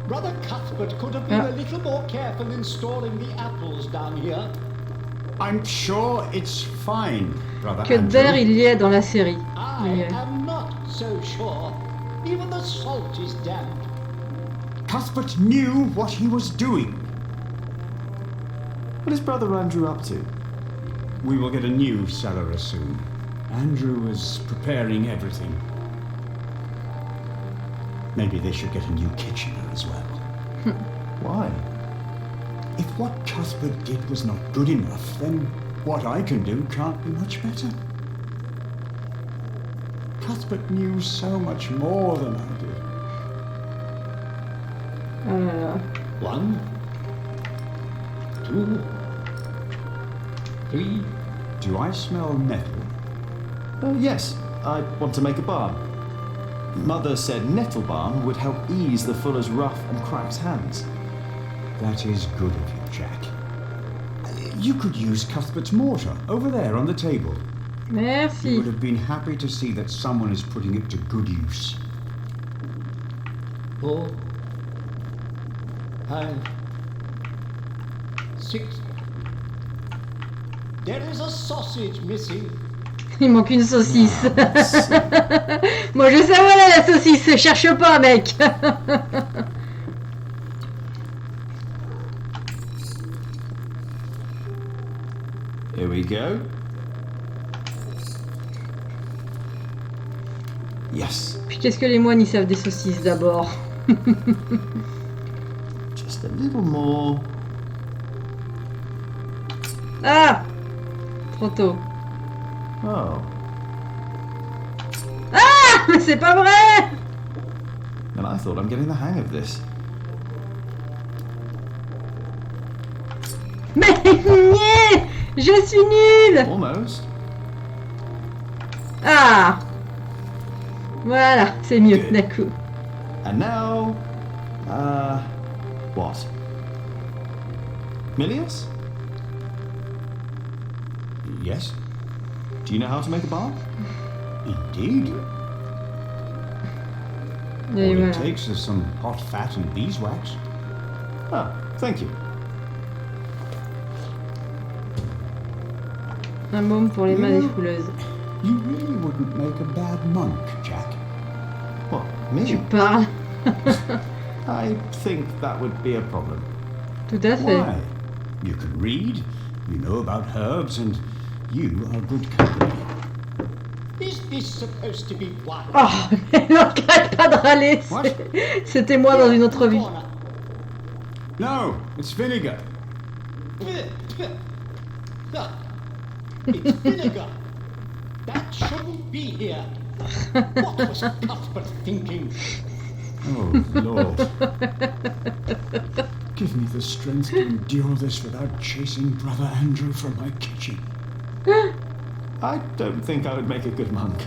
Brother Cuthbert could have been a little more careful in storing the apples down here. I'm sure it's fine, Brother Que Andrew. d'air il y a dans la série. I am not so sure. Even the salt is damp. Cuthbert knew what he was doing. What is Brother Andrew up to? We will get a new cellar soon. Andrew is preparing everything. Maybe they should get a new kitchener as well. Why? If what Cuthbert did was not good enough, then what I can do can't be much better. Cuthbert knew so much more than I did. 1, 2, 3. Do I smell nettle? Yes, I want to make a balm. Mother said nettle balm would help ease the fuller's rough and cracked hands. That is good of you, Jack. You could use Cuthbert's mortar over there on the table. Merci. You would have been happy to see that someone is putting it to good use. 4, 5, 6. There is a sausage missing. Il manque une saucisse. Moi je sais voilà la saucisse, cherche pas mec. Here we go. Yes. Puis qu'est-ce que les moines ils savent des saucisses d'abord. Just a little more. Ah! Trop tôt. Oh. Ah! C'est pas vrai! And I thought I'm getting the hang of this. Mais niais! Je suis nulle! Almost. Ah! Voilà, c'est mieux d'un coup. And now, what? Pilliers? Yes? Do you know how to make a balm? Indeed. Et All voilà. it takes is some hot fat and beeswax. Ah, thank you. Un baume pour les mains des fouleuses. You really wouldn't make a bad monk, Jack. What, me? Tu parles. I think that would be a problem. Tout à fait. Why? You can read, you know about herbs, and you are good company. Is this supposed to be wine? Oh, mais n'arrête pas de râler. C'était moi dans une autre vie. No, it's vinegar. It's vinegar. That shouldn't be here. What was Cuthbert thinking? Oh, Lord. Give me the strength to endure this without chasing Brother Andrew from my kitchen. I don't think I would make a good monk.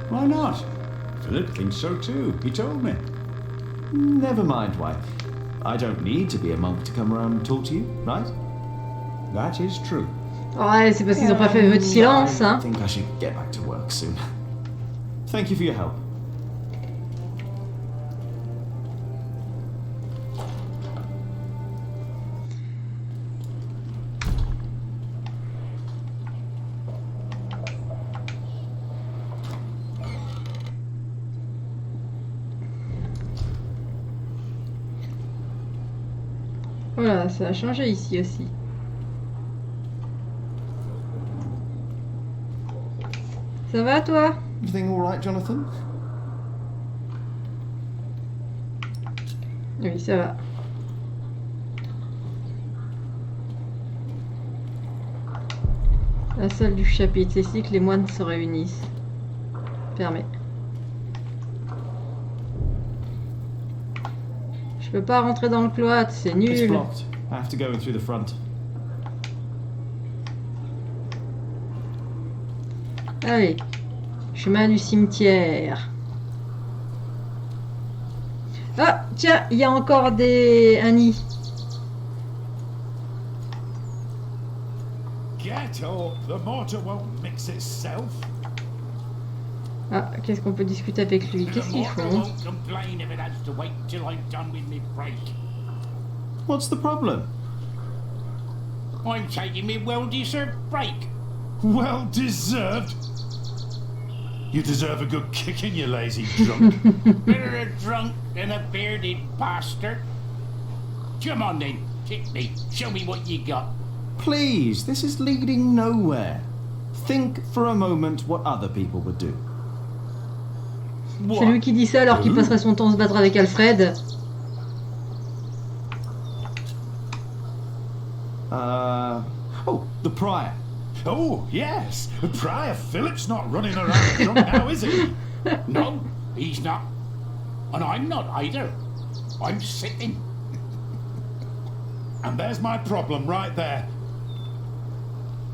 Why not? Philip thinks so too. He told me. Never mind why. I don't need to be a monk to come around and talk to you, right? That is true. Ouais, c'est parce qu'ils ont pas fait vœu de silence, hein. I think I should get back to work soon. Thank you for your help. Voilà, ça a changé ici aussi. Ça va toi? Everything all right, Jonathan? Oui, ça va. La salle du chapitre, c'est ici que les moines se réunissent. Fermé. Je peux pas rentrer dans le cloître, c'est It's nul. blocked. I have to go in through the front. Allez, chemin du cimetière. Ah, tiens, il y a encore un nid. Get up! The mortar won't mix itself. Ah, qu'est-ce qu'on peut discuter avec lui? Qu'est-ce qu'ils font? What's the problem? I'm taking me well-deserved break. Well deserved. You deserve a good kicking, you lazy drunk. Better a drunk than a bearded bastard. Come on then, kick me. Show me what you got. Please, this is leading nowhere. Think for a moment what other people would do. C'est lui qui dit ça alors qu'il passerait son temps à se battre avec Alfred. Oh, the Prior. Oh, yes. Prior Philip's not running around drunk now, is he? No, he's not. And I'm not either. I'm sitting. And there's my problem right there.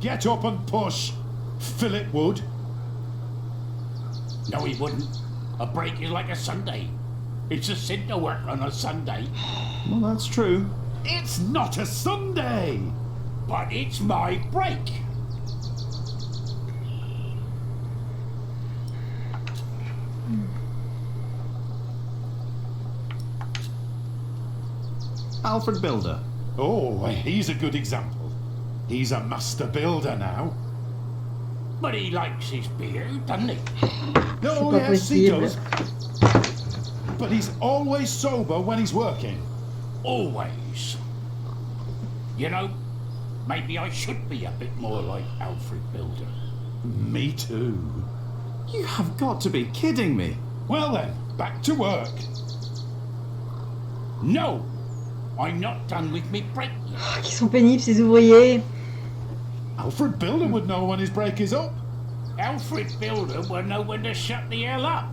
Get up and push. Philip would. No, he wouldn't. A break is like a Sunday. It's a sin to work on a Sunday. Well, that's true. It's not a Sunday! But it's my break. Alfred Builder. Oh, he's a good example. He's a master builder now. But he likes his beer, doesn't he? Oh, yes, he does. But he's always sober when he's working. Always. You know, maybe I should be a bit more like Alfred Builder. Me too. You have got to be kidding me. Well then, back to work. No, I'm not done with me break yet. Oh, qu'ils sont pénibles, ces ouvriers. Alfred Builder would know when his break is up. Alfred Builder would know when to shut the hell up.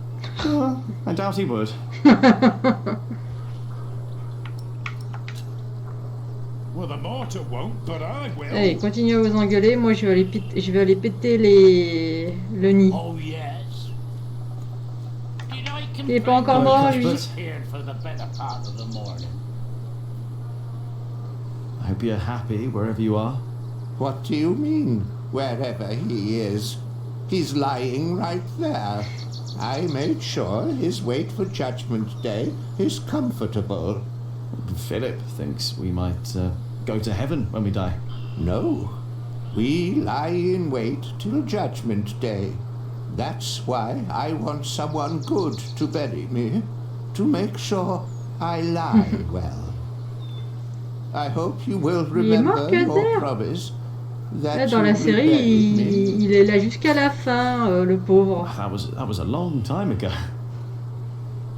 I doubt he would. Well, the mortar won't, but I will. Allez, continuez à vous engueuler. Moi, je vais aller péter le nid. Oh yes. Il est pas encore mort, lui. I hope you're happy wherever you are. What do you mean, wherever he is? He's lying right there. I made sure his wait for Judgment Day is comfortable. Philip thinks we might go to heaven when we die. No. We lie in wait till Judgment Day. That's why I want someone good to bury me, to make sure I lie well. I hope you will remember your promise. Là, dans la série, il est là jusqu'à la fin, le pauvre. That was a long time ago.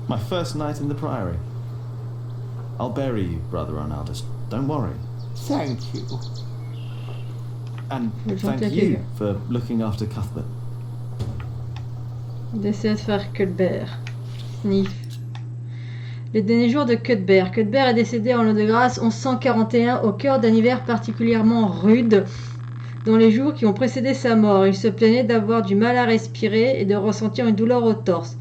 My first night in the Priory. I'll bury you, Brother Arnaldus. Don't worry. Thank you. And thank you for looking after Cuthbert. D'essayer de faire Cuthbert. Sniff. Les derniers jours de Cuthbert. Cuthbert est décédé en l'an de grâce 1141 au cœur d'un hiver particulièrement rude. Dans les jours qui ont précédé sa mort, il se plaignait d'avoir du mal à respirer et de ressentir une douleur au torse.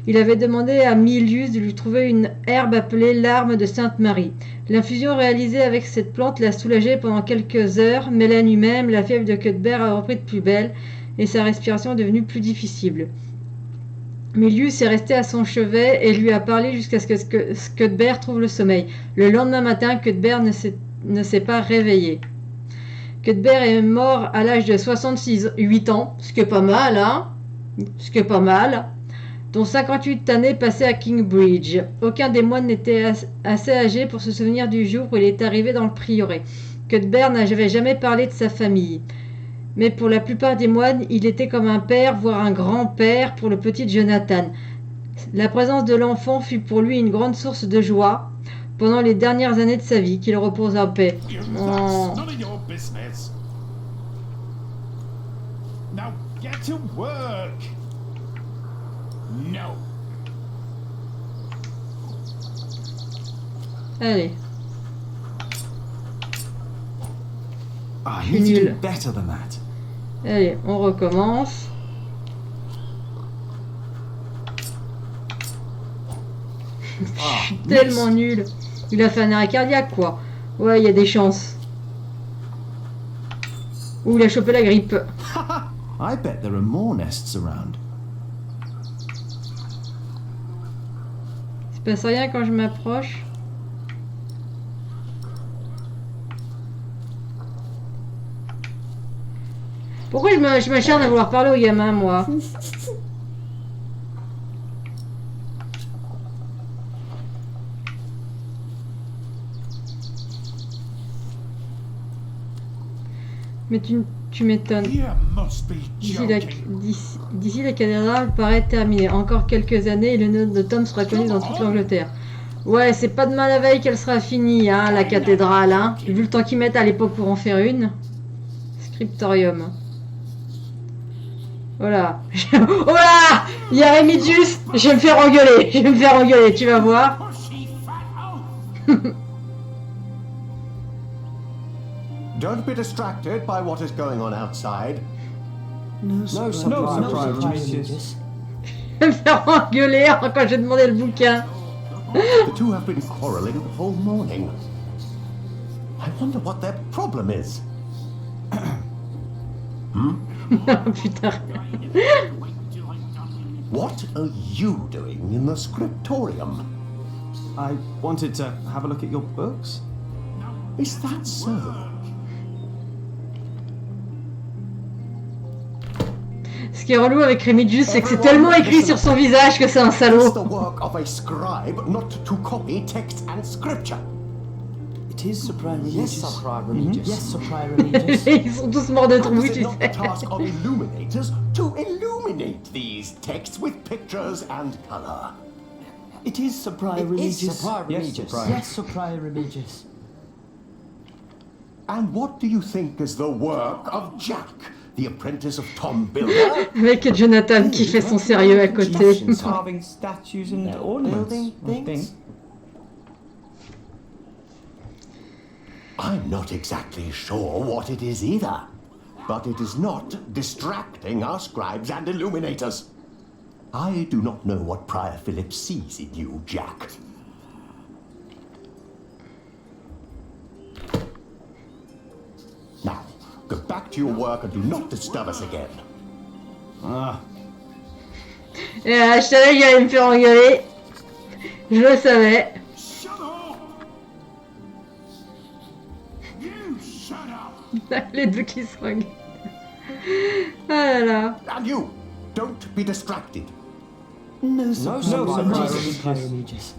Il avait demandé à Milius de lui trouver une herbe appelée l'arme de Sainte Marie. L'infusion réalisée avec cette plante l'a soulagé pendant quelques heures, mais la nuit même, la fièvre de Cuthbert a repris de plus belle et sa respiration est devenue plus difficile. Milius est resté à son chevet et lui a parlé jusqu'à ce que Cuthbert trouve le sommeil. Le lendemain matin, Cuthbert ne s'est pas réveillé. Cuthbert est mort à l'âge de 68 ans, ce qui est pas mal, hein, ce qui est pas mal, dont 58 années passées à Kingbridge. Aucun des moines n'était assez âgé pour se souvenir du jour où il est arrivé dans le prieuré. Cuthbert n'avait jamais parlé de sa famille. Mais pour la plupart des moines, il était comme un père, voire un grand-père pour le petit Jonathan. La présence de l'enfant fut pour lui une grande source de joie pendant les dernières années de sa vie, qu'il repose en paix. Oh. Now get to work. No. Allez. Ah, you need to do better than that. Allez, on recommence. Tellement nul. Il a fait un arrêt cardiaque, quoi. Ouais, il y a des chances. Ou il a chopé la grippe. I bet there are more nests around. Il se passe rien quand je m'approche. Pourquoi je m'acharne à vouloir parler au gamin, moi? Mais tu m'étonnes. D'ici la cathédrale paraît terminée. Encore quelques années et le nom de Tom sera connu dans toute l'Angleterre. Ouais, c'est pas demain la veille qu'elle sera finie, hein, la cathédrale, hein. Vu le temps qu'ils mettent à l'époque pour en faire une. Scriptorium. Voilà. Oh là! Il y a Remigius! Je vais me faire engueuler. Je vais me faire engueuler, tu vas voir. Don't be distracted by what is going on outside. No surprise, Remigius. Je vais me faire engueuler quand j'ai demandé le bouquin. The two have been quarreling the whole morning. I wonder what their problem is. Putain. What are you doing in the scriptorium? I wanted to have a look at your books. Is that so? Ce qui est relou avec Remigius, c'est que c'est tellement écrit sur son visage que c'est un salaud. It's the work of a scribe not to copy text and scripture. It is surprise religious. Yes, surprise religious. Yes, surprise religious. Ils sont tous morts de trouille, Is tu it not the sais. task of illuminators to illuminate these texts with pictures and color? It is surprise It is religious. surprise religious. Yes, surprise religious. And what do you think is the work of Jack, the apprentice of Tom Builder? Avec Jonathan qui fait son sérieux à côté. Carving statues and ornaments. Building things. I'm not exactly sure what it is either, but it is not distracting our scribes and illuminators. I do not know what Prior Philip sees in you, Jack. Now, go back to your work and do not disturb us again. Ah. Je savais qu'il allait me faire engueuler. Je le savais. Les deux qui se regardent. Ah là là. And you, don't be distracted. No surprise religious.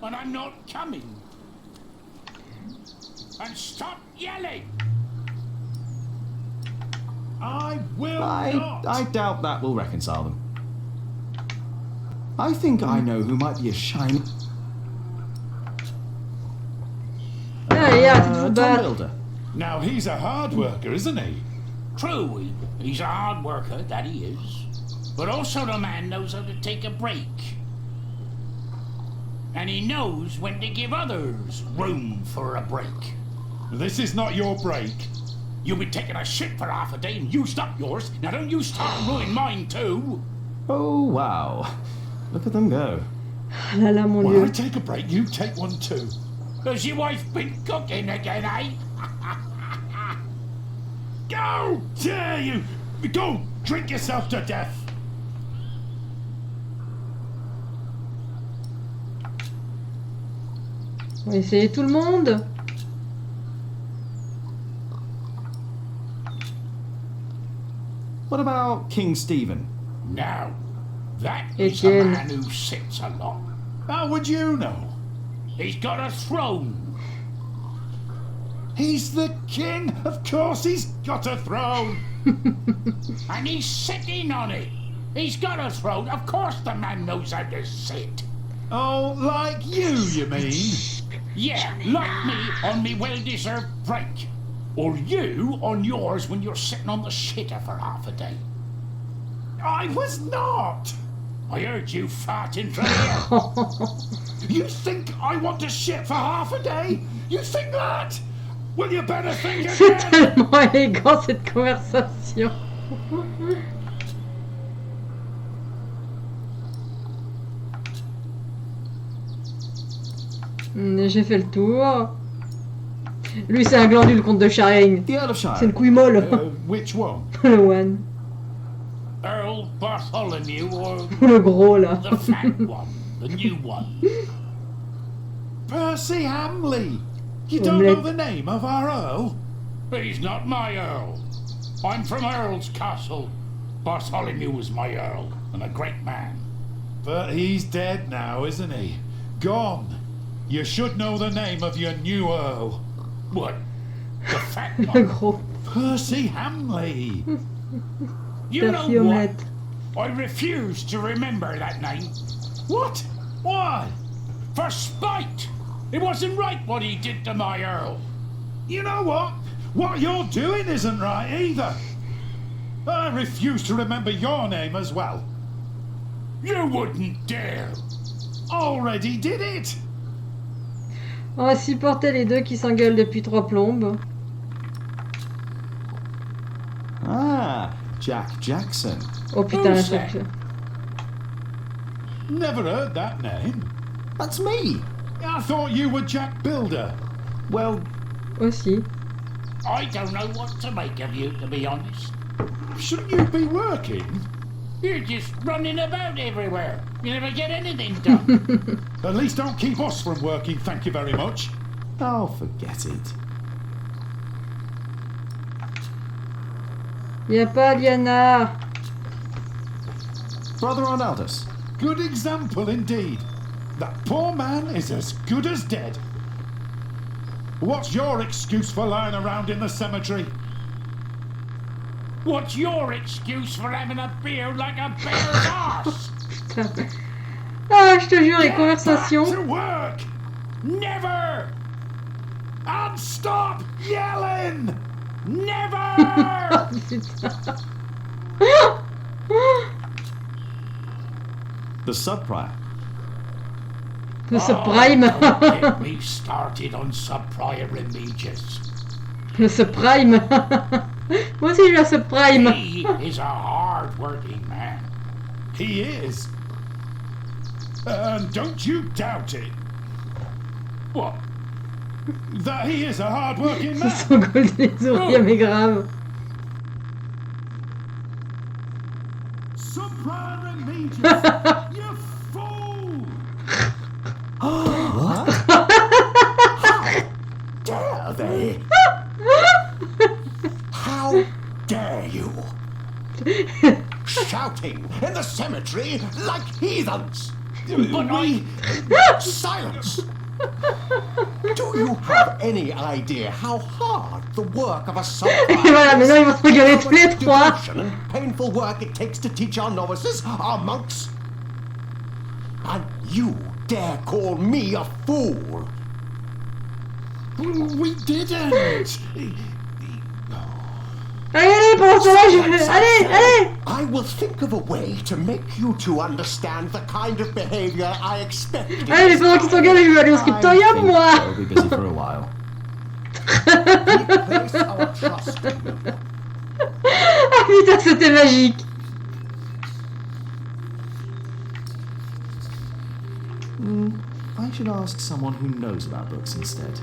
And I'm not coming. And stop yelling. I not. I doubt that will reconcile them. I think I know who might be a shiny. Tom Builder. Now he's a hard worker, isn't he? True, he's a hard worker, that he is. But also the man knows how to take a break. And he knows when to give others room for a break. This is not your break. You've been taking a shit for half a day and used up yours. Now don't you start ruining mine too. Oh wow. Look at them go. Là là, mon When Dieu. I take a break, you take one too. Has your wife been cooking again, eh? Go! Dare you! Go! Drink yourself to death! On va essayer tout le monde. What about King Stephen? Now, that is a Again. man who sits a lot. How would you know? He's got a throne. He's the king! Of course he's got a throne! And he's sitting on it. He's got a throne. Of course the man knows how to sit. Oh, like you mean? Yeah, like me on me well-deserved break. Or you on yours when you're sitting on the shitter for half a day. I was not! I heard you farting from here. You think I want to shit for half a day? You think that? Well, you better think C'est again! tellement élégant cette conversation. J'ai fait le tour. Lui, c'est un glandu, le comte de Charing. The Earl of Shire. C'est une couille molle. Which one? Le one. Earl Bartholomew or Le gros, là. the fat one, the new one. Percy Hamley! You don't Omelette. know the name of our Earl? He's not my Earl. I'm from Earl's Castle. Bartholomew was my Earl, and a great man. But he's dead now, isn't he? Gone. You should know the name of your new Earl. What? The fat Le one? gros. Percy Hamley! You know Percy what? Omelette. I refuse to remember that name. What? Why? For spite! It wasn't right what he did to my Earl. You know what? What you're doing isn't right either. I refuse to remember your name as well. You wouldn't dare. Already did it. On va supporter les deux qui s'engueulent depuis 3 plombes. Ah, Jack Jackson. Oh putain, la Who's that? choc. Never heard that name. That's me. I thought you were Jack Builder. Well, Aussi. I don't know what to make of you, to be honest. Shouldn't you be working? You're just running about everywhere. You never get anything done. At least don't keep us from working, thank you very much. oh, forget it. Y'a pas Aliena. Brother Arnaldus. Good example indeed. That poor man is as good as dead. What's your excuse for lying around in the cemetery? What's your excuse for having a beard like a bear's arse? Ah, je te jure, les conversations. To work! Never! And stop yelling! Never! Putain. The sub-prior. Le subprime. Don't get me started on sub-prior images. Le subprime. Moi aussi, je la subprime. He is a hard-working man. He is. And don't you doubt it. What? That he is a hard-working Ils man. s'engueulent les oreilles, mais grave. Sub-prior images! You fool! What? How dare they? How dare you? Shouting in the cemetery like heathens! But I... Silence! Do you have any idea how hard the work of a Et voilà, maintenant ils vont se regarder tous les trois. and painful work it takes to teach our novices, our monks? And you dare call me a fool? We didn't! Allez, pendant ce temps-là, je... Allez. I will think of a way to make you two understand the kind of behavior I expect. Allez, mais pendant qu'ils s'engueulent, je vais aller au scriptorium, moi. I'll be busy for a while. We place our trust in you. Ah putain, c'était magique. I should ask someone who knows about books instead.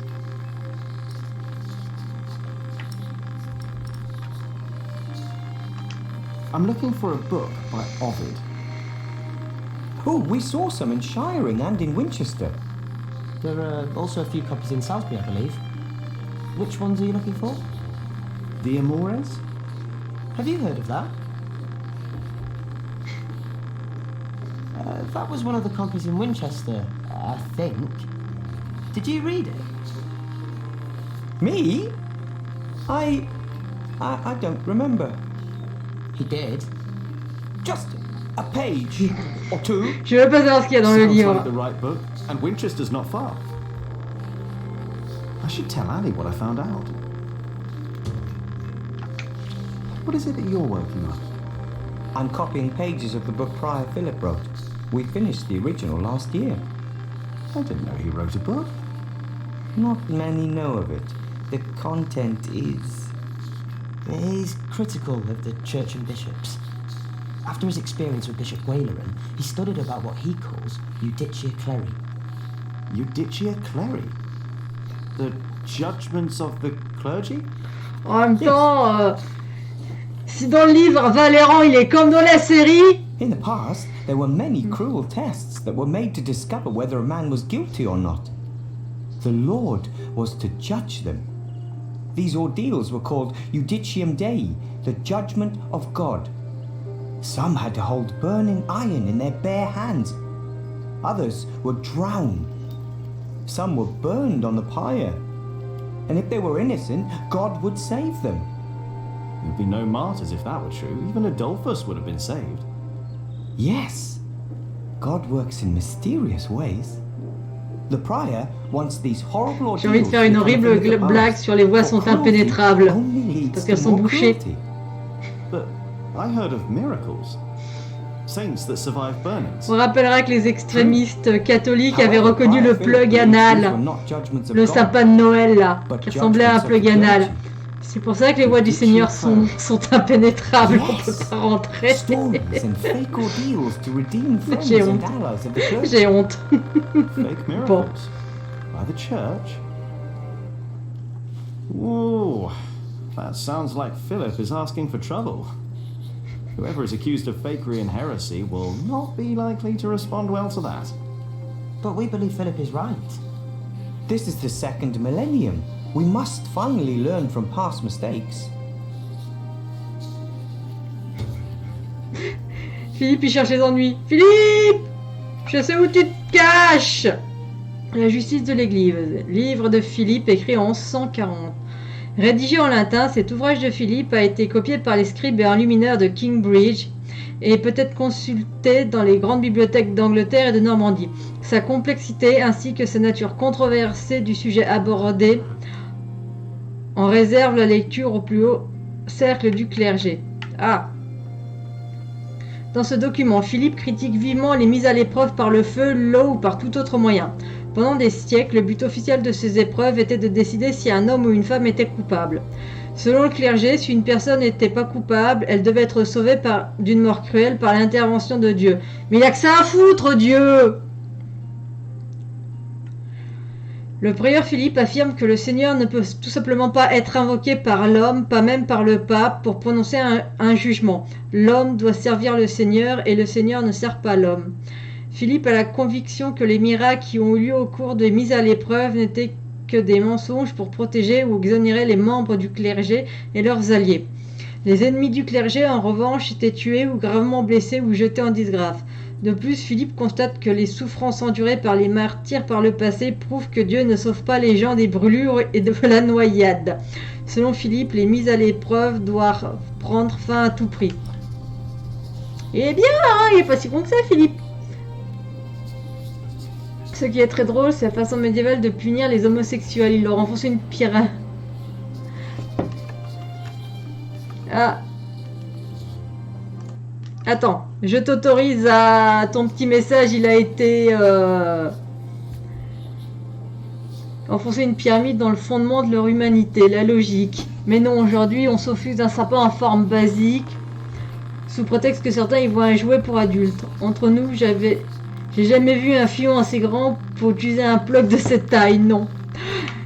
I'm looking for a book by Ovid. Oh, we saw some in Shiring and in Winchester. There are also a few copies in Salisbury, I believe. Which ones are you looking for? The Amores? Have you heard of that? That was one of the copies in Winchester, I think. Did you read it? Me? I don't remember. He did. Just a page or two. Je veux pas savoir ce qu'il y a dans le Sounds livre. like the right book, and Winchester's not far. I should tell Ali what I found out. What is it that you're working on? I'm copying pages of the book Prior Philip wrote. We finished the original last year. I didn't know he wrote a book. Not many know of it. The content is... He's critical of the church and bishops. After his experience with Bishop Waleran, he studied about what he calls Judicia Cleri. Judicia Cleri? The judgments of the clergy? En même temps, si dans le livre, Valéran, il est comme dans la série. In the past, there were many cruel tests that were made to discover whether a man was guilty or not. The Lord was to judge them. These ordeals were called Judicium Dei, the judgment of God. Some had to hold burning iron in their bare hands. Others were drowned. Some were burned on the pyre. And if they were innocent, God would save them. There'd be no martyrs if that were true. Even Adolphus would have been saved. Yes. God works in mysterious ways. The prior wants these horrible ordeals. J'ai envie de faire une horrible blague sur les voies sont impénétrables parce qu'elles sont bouchées. But I heard of miracles. Saints that survive burnings. On rappellera que les extrémistes catholiques avaient reconnu le plug anal, le sapin de Noël là, qui ressemblait à un plug anal. C'est pour ça que les voies du Seigneur sont impénétrables, on peut pas rentrer. J'ai honte. J'ai honte. Fake miracles by the church. Whoa, that sounds like Philip is asking for trouble. Whoever is accused of fakery and heresy will not be likely to respond well to that. But we believe Philip is right. This is the second millennium. We must finally learn from past mistakes. Philippe, il cherche les ennuis. Philippe! Je sais où tu te caches! La justice de l'Église. Livre de Philippe écrit en 1140. Rédigé en latin, cet ouvrage de Philippe a été copié par les scribes et enlumineurs de Cambridge et peut être consulté dans les grandes bibliothèques d'Angleterre et de Normandie. Sa complexité ainsi que sa nature controversée du sujet abordé en réserve la lecture au plus haut cercle du clergé. Dans ce document, Philippe critique vivement les mises à l'épreuve par le feu, l'eau ou par tout autre moyen. Pendant des siècles, le but officiel de ces épreuves était de décider si un homme ou une femme était coupable. Selon le clergé, si une personne n'était pas coupable, elle devait être sauvée d'une mort cruelle par l'intervention de Dieu. Mais il a que ça à foutre, Dieu! Le prieur Philippe affirme que le Seigneur ne peut tout simplement pas être invoqué par l'homme, pas même par le pape, pour prononcer un jugement. L'homme doit servir le Seigneur et le Seigneur ne sert pas l'homme. Philippe a la conviction que les miracles qui ont eu lieu au cours des mises à l'épreuve n'étaient que des mensonges pour protéger ou exonérer les membres du clergé et leurs alliés. Les ennemis du clergé, en revanche, étaient tués ou gravement blessés ou jetés en disgrâce. De plus, Philippe constate que les souffrances endurées par les martyrs par le passé prouvent que Dieu ne sauve pas les gens des brûlures et de la noyade. Selon Philippe, les mises à l'épreuve doivent prendre fin à tout prix. Eh bien, il n'est pas si con que ça, Philippe. Ce qui est très drôle, c'est la façon médiévale de punir les homosexuels. Ils leur enfoncent une pierre. Attends, je t'autorise à... Ton petit message, il a été... Enfoncer une pyramide dans le fondement de leur humanité, la logique. Mais non, aujourd'hui, on s'offuse d'un sapin en forme basique, sous prétexte que certains y voient un jouet pour adultes. Entre nous, j'ai jamais vu un fion assez grand pour utiliser un plug de cette taille, non.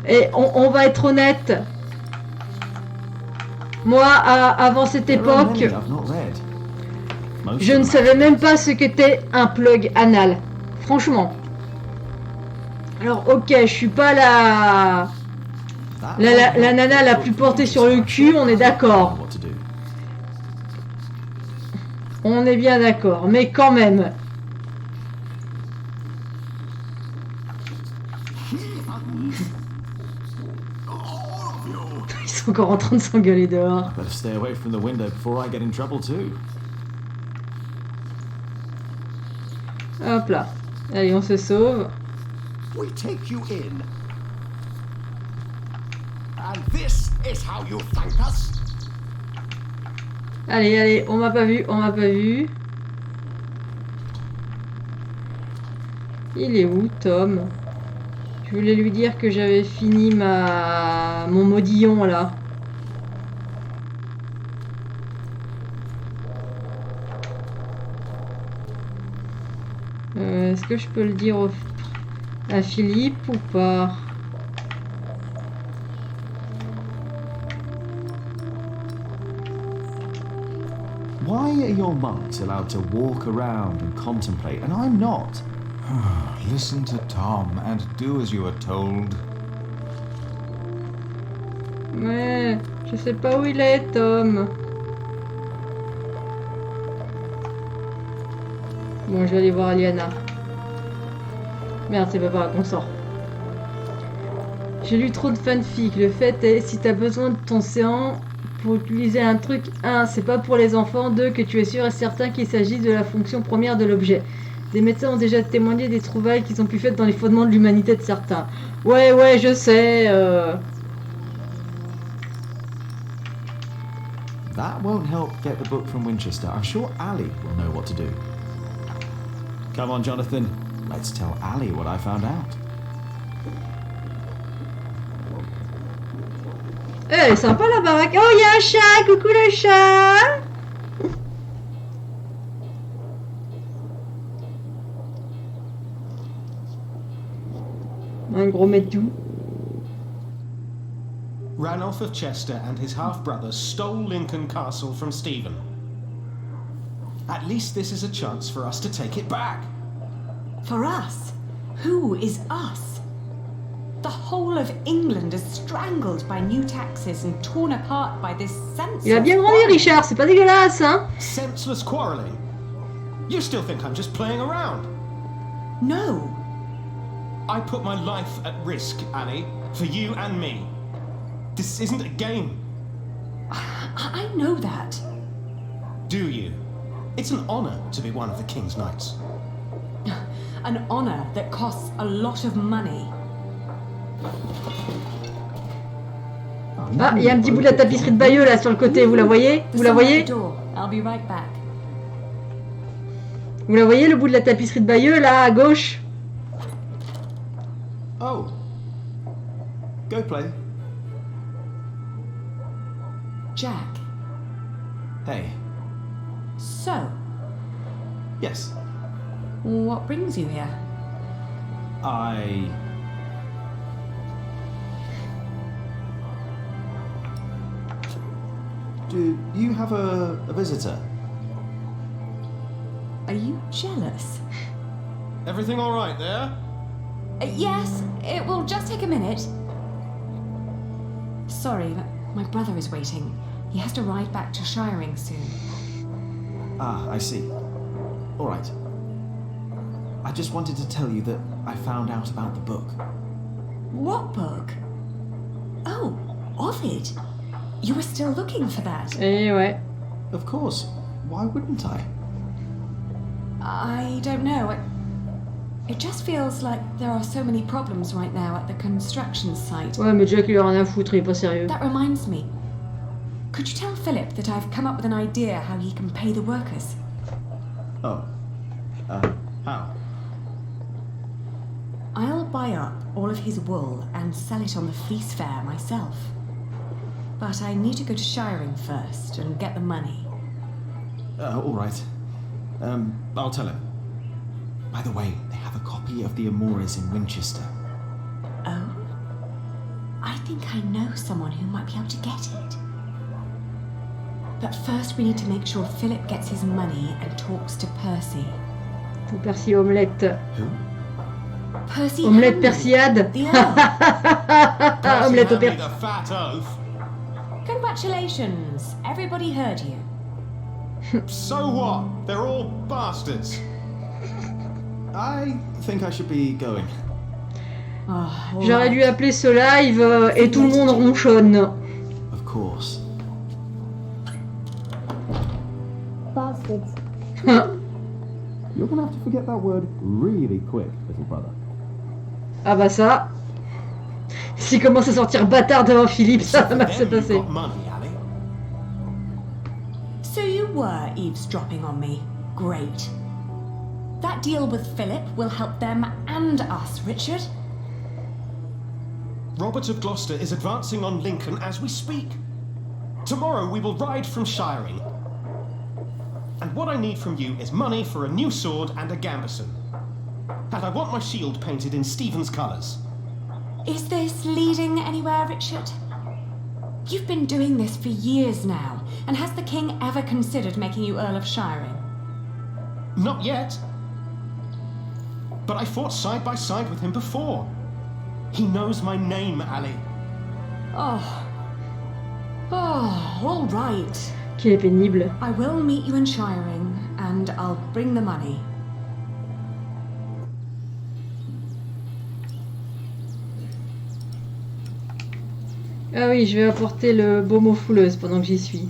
Et on va être honnête. Moi, avant cette époque, je ne savais même pas ce qu'était un plug anal. Franchement. Alors, ok, je suis pas la nana la plus portée sur le cul, on est d'accord. On est bien d'accord, mais quand même. Ils sont encore en train de s'engueuler dehors. Better stay away from the window before I get in trouble too. Hop là. Allez, on se sauve. We take you in. And this is how you thank us. Allez, on m'a pas vu, Il est où, Tom? Je voulais lui dire que j'avais fini mon modillon, là. Est-ce que je peux le dire à Philippe ou pas? Why are your monks allowed to walk around and contemplate, and I'm not? Listen to Tom and do as you are told. Ouais, je sais pas où il est, Tom. Bon, je vais aller voir Aliena. Merde, c'est pas par là qu'on sort. J'ai lu trop de fanfic. Le fait est, si t'as besoin de ton séant pour utiliser un truc, 1, c'est pas pour les enfants. 2, que tu es sûr et certain qu'il s'agit de la fonction première de l'objet. Des médecins ont déjà témoigné des trouvailles qu'ils ont pu faire dans les fondements de l'humanité de certains. Ouais, je sais. That won't help get the book from Winchester. I'm sure Ali will know what to do. Come on, Jonathan. Let's tell Ali what I found out. Eh, sympa la baraque. Oh, il y a un chat. Coucou le chat. Un gros métou. Ranulph of Chester and his half-brother stole Lincoln Castle from Stephen. At least this is a chance for us to take it back. For us? Who is us? The whole of England is strangled by new taxes and torn apart by this senseless... Il a bien grandi, Richard, c'est pas dégueulasse, hein? Senseless quarreling? You still think I'm just playing around? No. I put my life at risk, Annie, for you and me. This isn't a game. I know that. Do you? It's an honor to be one of the King's Knights. An honor that costs a lot of money. Ah, il y a un petit bout de la tapisserie de Bayeux là sur le côté, vous la voyez? Vous la voyez? I'll be right back. Vous la voyez, le bout de la tapisserie de Bayeux là à gauche? Oh. Go play. Jack. Hey. So, Yes. what brings you here? Do you have a visitor? Are you jealous? Everything all right there? Yes, it will just take a minute. Sorry, but my brother is waiting. He has to ride back to Shiring soon. Ah, I see. All right. I just wanted to tell you that I found out about the book. What book? Oh, Ovid. You were still looking for that. Eh ouais. Of course. Why wouldn't I? I don't know. It just feels like there are so many problems right now at the construction site. Ouais, mais Jack, il a rien à foutre, il est pas sérieux. That reminds me. Could you tell Philip that I've come up with an idea how he can pay the workers? Oh. How? I'll buy up all of his wool and sell it on the fleece fair myself. But I need to go to Shiring first and get the money. All right. I'll tell him. By the way, they have a copy of the Amores in Winchester. Oh? I think I know someone who might be able to get it. But first we need to make sure Philip gets his money and talks to Percy. Ou Percy Omelette. Who? Percy Omelette Henry, Persiade. the Earl. Omelette au The fat oaf. Congratulations! Everybody heard you. So what? They're all bastards. I think I should be going. J'aurais dû appeler ce live et tout le monde ronchonne. Of course. Bastards. You're gonna have to forget that word really quick, little brother. Ah bah ça. S'il commence à sortir bâtard devant Philippe, ça va mal se passer. So you were eavesdropping on me. Great. That deal with Philip will help them and us, Richard. Robert of Gloucester is advancing on Lincoln as we speak. Tomorrow we will ride from Shiring. And what I need from you is money for a new sword and a gambeson. And I want my shield painted in Stephen's colours. Is this leading anywhere, Richard? You've been doing this for years now, and has the king ever considered making you Earl of Shiring? Not yet. But I fought side by side with him before. He knows my name, Ali. Oh, all right. Qu'il est pénible. I will meet you in Shiring, and I'll bring the money. Ah oui, je vais apporter le baume aux fouleuses pendant que j'y suis.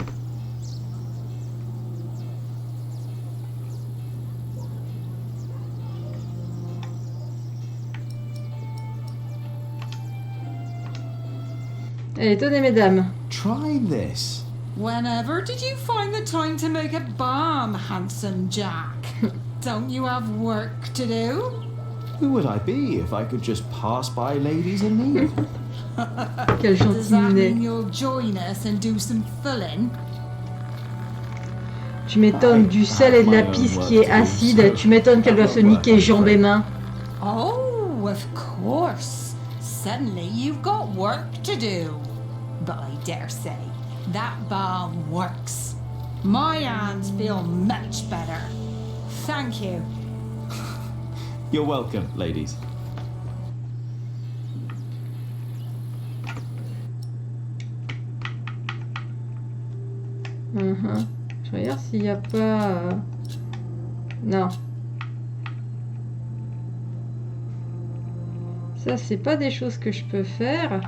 Allez, tenez mesdames. Try this. Whenever did you find the time to make a balm, handsome Jack? Don't you have work to do? Who would I be if I could just pass by ladies in need? Quel Does that gentil mean you'll join us and do some filling? Tu m'étonnes, du sel et de la pisse qui est acide. Tu m'étonnes qu'elle doit se niquer jambes et mains. Oh, of course. Suddenly you've got work to do. But I dare say, that balm works. My hands feel much better. Thank you. You're welcome, ladies. Je regarde s'il n'y a pas... Non. Ça, c'est pas des choses que je peux faire.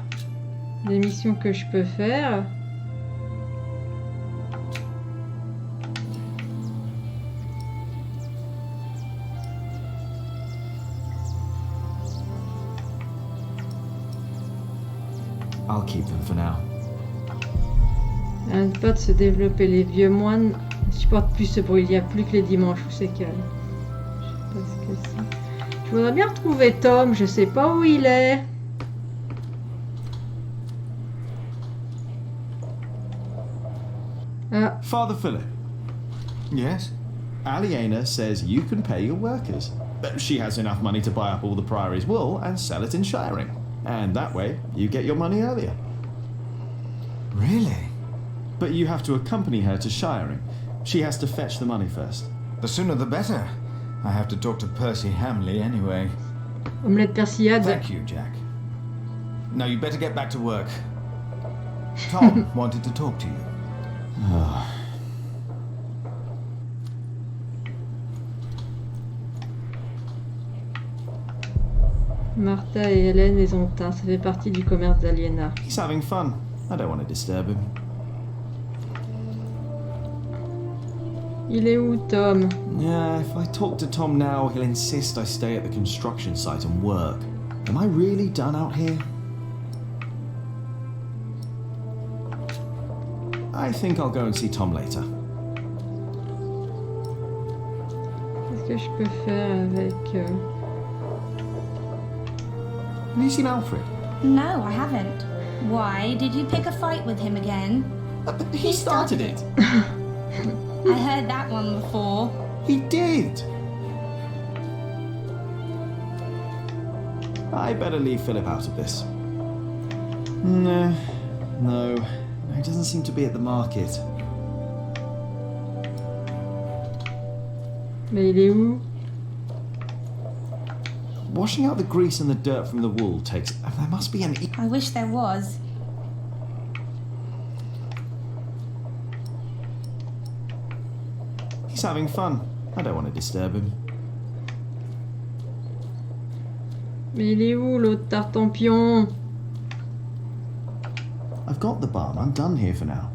Des missions que je peux faire. I'll keep them for now. Arrête pas de se développer. Les vieux moines ne supportent plus ce bruit. Il n'y a plus que les dimanches où c'est calme. Je sais pas ce que c'est. Je voudrais bien retrouver Tom. Je sais pas où il est. Ah. Father Philip. Yes? Aliena says you can pay your workers. But she has enough money to buy up all the Priory's wool and sell it in shiring. And that way, you get your money earlier. Really? But you have to accompany her to shiring. She has to fetch the money first. The sooner the better. I have to talk to Percy Hamley anyway. Omelette persillade. Thank you, Jack. Now you better get back to work. Tom wanted to talk to you. Martha et Hélène les ont teints. Ça fait partie du commerce d'Aliena. He's having fun. I don't want to disturb him. Il est où, Tom? Yeah, if I talk to Tom now, he'll insist I stay at the construction site and work. Am I really done out here? I think I'll go and see Tom later. Qu'est-ce que je peux faire avec... Have you seen Alfred? No, I haven't. Why? Did you pick a fight with him again? He started it. I heard that one before. He did. I better leave Philip out of this. No, he doesn't seem to be at the market. Mais il est où? Washing out the grease and the dirt from the wool takes... There must be an... I wish there was. He's having fun. I don't want to disturb him. Mais il est où, l'autre tartampion? I've got the balm. I'm done here for now.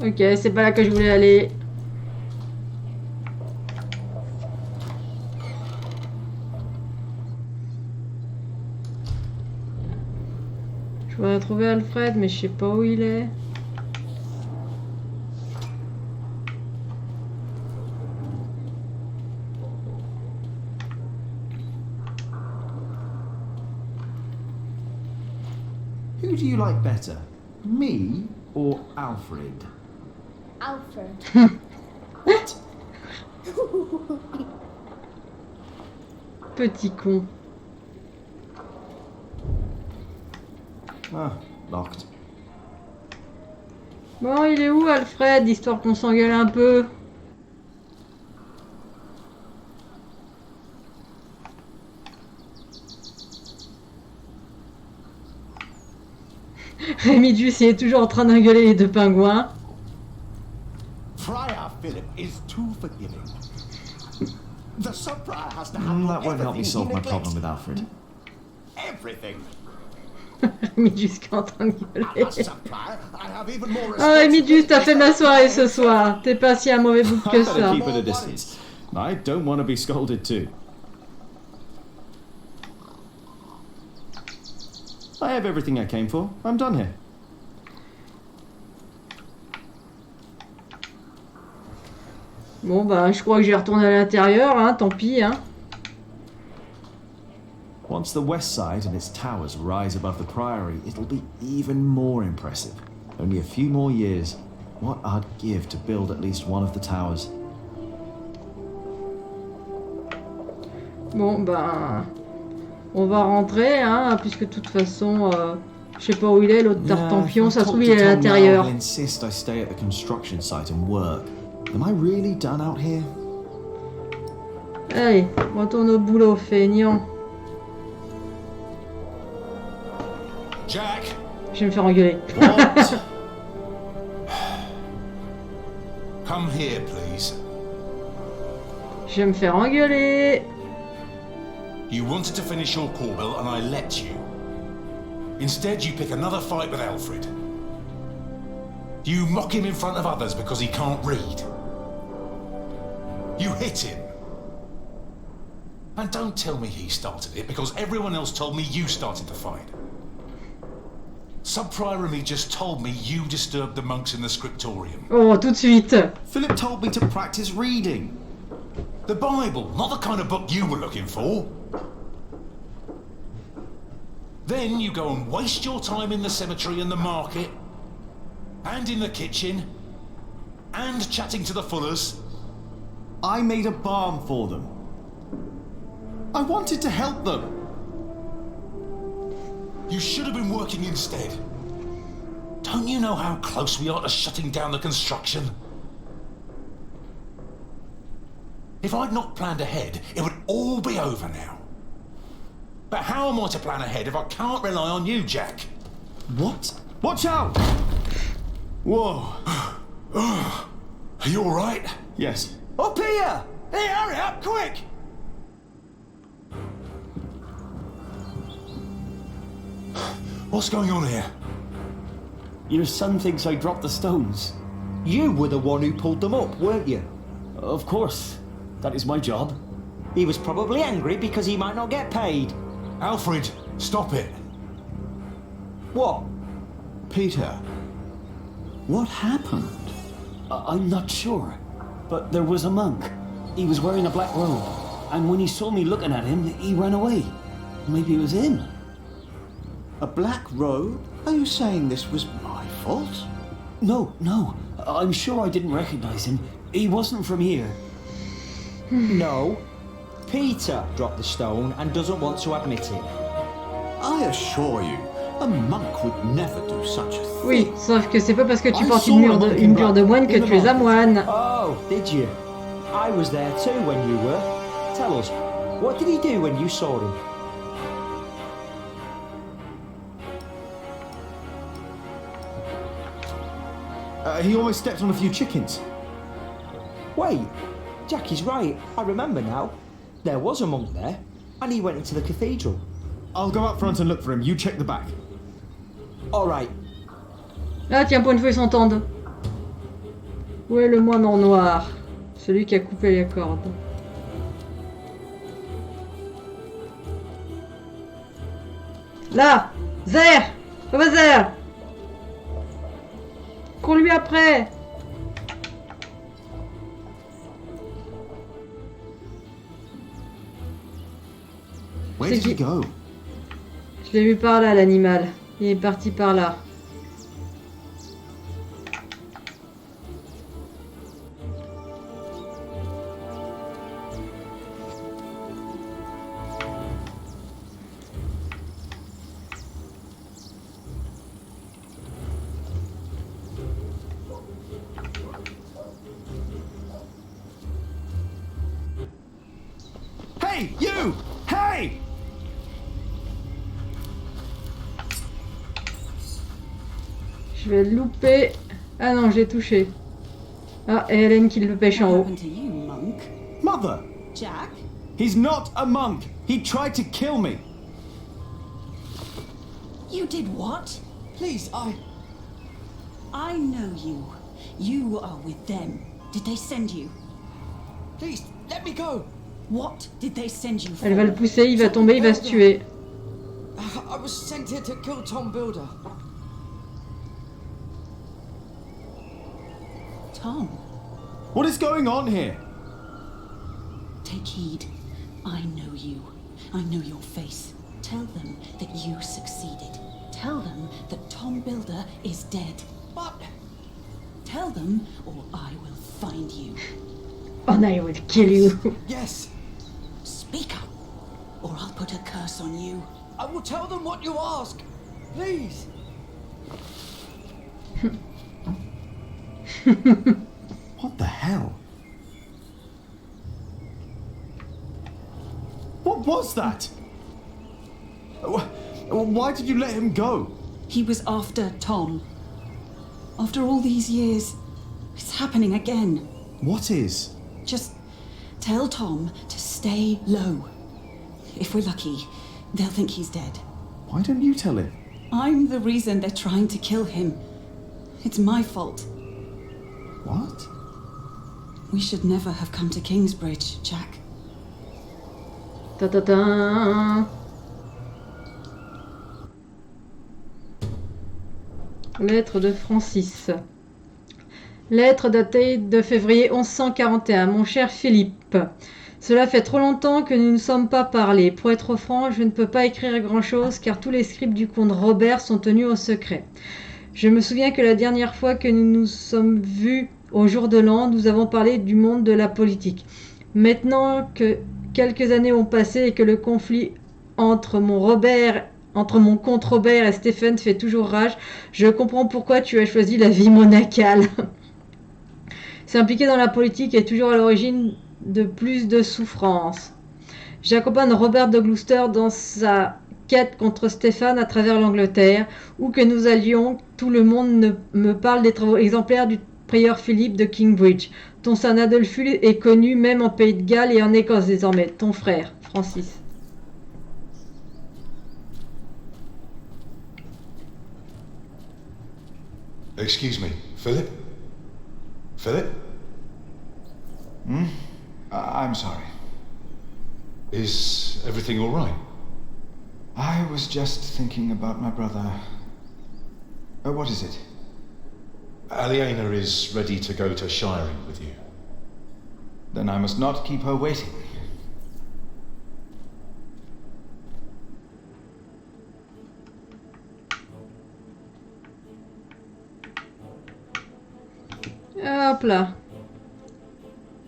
Ok, c'est pas là que je voulais aller. Je voudrais trouver Alfred, mais je sais pas où il est. Who do you like better? Me or Alfred? Alfred. What? Petit con. Ah, locked. Bon, il est où Alfred, histoire qu'on s'engueule un peu? Rémi Duss, il est toujours en train d'engueuler les deux pingouins. Friar Philip is too forgiving. The sub-prior has to handle That won't help me everything solve he my problem neglects. with Alfred. Everything. Mais jusqu'à en train de gueuler. As sub-prior, I have even more Ah, Midjus, t'as fait ma soirée ce soir. T'es pas si un mauvais bout que I ça. better keep at a distance. I don't want to be scolded too. I have everything I came for. I'm done here. Bon, bah, je crois que je vais retourner à l'intérieur, hein, tant pis, hein. Once the west side and its towers rise above the priory, it'll be even more impressive. Only a few more years. What I'd give to build at least one of the towers. Bon, bah... On va rentrer, hein, puisque de toute façon... je sais pas où il est, l'autre tartampion, ça se trouve il est à l'intérieur. I'll insist I stay at the construction site and work. Am I really done out here? Allez, retourne au boulot, feignant. Jack! Je vais me faire engueuler. What? Come here, please. Je vais me faire engueuler. You wanted to finish your Corbel and I let you. Instead, you pick another fight with Alfred. You mock him in front of others because he can't read. You hit him. And don't tell me he started it, because everyone else told me you started the fight. Sub-Prior and me just told me you disturbed the monks in the scriptorium. Oh, tout de suite. Philip told me to practice reading. The Bible, not the kind of book you were looking for. Then you go and waste your time in the cemetery and the market, and in the kitchen, and chatting to the Fullers. I made a balm for them. I wanted to help them. You should have been working instead. Don't you know how close we are to shutting down the construction? If I'd not planned ahead, it would all be over now. But how am I to plan ahead if I can't rely on you, Jack? What? Watch out! Whoa. Are you all right? Yes. Up here! Hey, hurry up, quick! What's going on here? Your son thinks I dropped the stones. You were the one who pulled them up, weren't you? Of course. That is my job. He was probably angry because he might not get paid. Alfred, stop it. What? Peter, what happened? I'm not sure. But there was a monk. He was wearing a black robe. And when he saw me looking at him, he ran away. Maybe it was him. A black robe? Are you saying this was my fault? No. I'm sure I didn't recognize him. He wasn't from here. No. Peter dropped the stone and doesn't want to admit it. I assure you, a monk would never do such a thing. Oui, sauf que c'est pas parce que tu portes une mure de moine que tu es un moine. Oh, did you? I was there too when you were. Tell us, what did he do when you saw him? He almost stepped on a few chickens. Wait, Jackie's right. I remember now. There was a monk there, and he went into the cathedral. I'll go up front and look for him. You check the back. All right. Ah tiens, pour une fois ils s'entendent. Où est le moine en noir? Celui qui a coupé les cordes. Là! Zer! Va Zer! Qu'on lui après! Where did he go? Je l'ai vu par là, l'animal. Il est parti par là. Hey, you! Hey! Je vais le louper. Ah non, je l'ai touché. Ah, et Hélène qui le pêche en haut. Mother, Jack? He's not a monk! He tried to kill me! You did what? Please, I know you. You are with them. Did they send you? Please, let me go! What did they send you for? Elle va le pousser, il va tomber, il va se tuer. I was sent here to kill Tom Builder. Tom? What is going on here? Take heed. I know you. I know your face. Tell them that you succeeded. Tell them that Tom Builder is dead. What? Tell them, or I will find you. Oh no, I will kill you. Yes. Speak up, or I'll put a curse on you. I will tell them what you ask. Please. What the hell? What was that? Why did you let him go? He was after Tom. After all these years, it's happening again. What is? Just tell Tom to stay low. If we're lucky, they'll think he's dead. Why don't you tell him? I'm the reason they're trying to kill him. It's my fault. What? We should never have come to Kingsbridge, Jack. Ta-ta-ta. Lettre de Francis. Lettre datée de février 1141. Mon cher Philippe, cela fait trop longtemps que nous ne nous sommes pas parlé. Pour être franc, je ne peux pas écrire grand-chose car tous les scripts du comte Robert sont tenus au secret. Je me souviens que la dernière fois que nous nous sommes vus au jour de l'an, nous avons parlé du monde de la politique. Maintenant que quelques années ont passé et que le conflit entre mon comte Robert et Stephen fait toujours rage, je comprends pourquoi tu as choisi la vie monacale. S'impliquer dans la politique est toujours à l'origine de plus de souffrance. J'accompagne Robert de Gloucester dans sa quête contre Stéphane à travers l'Angleterre. Où que nous allions, tout le monde me parle des travaux exemplaires du prieur Philippe de Kingbridge. Ton son Adolphus est connu même en Pays de Galles et en Écosse désormais. Ton frère, Francis. Excuse me, Philip? Philip? I'm sorry. Is everything all right? I was just thinking about my brother. What is it? Aliena is ready to go to Shiring with you. Then I must not keep her waiting. Hop là.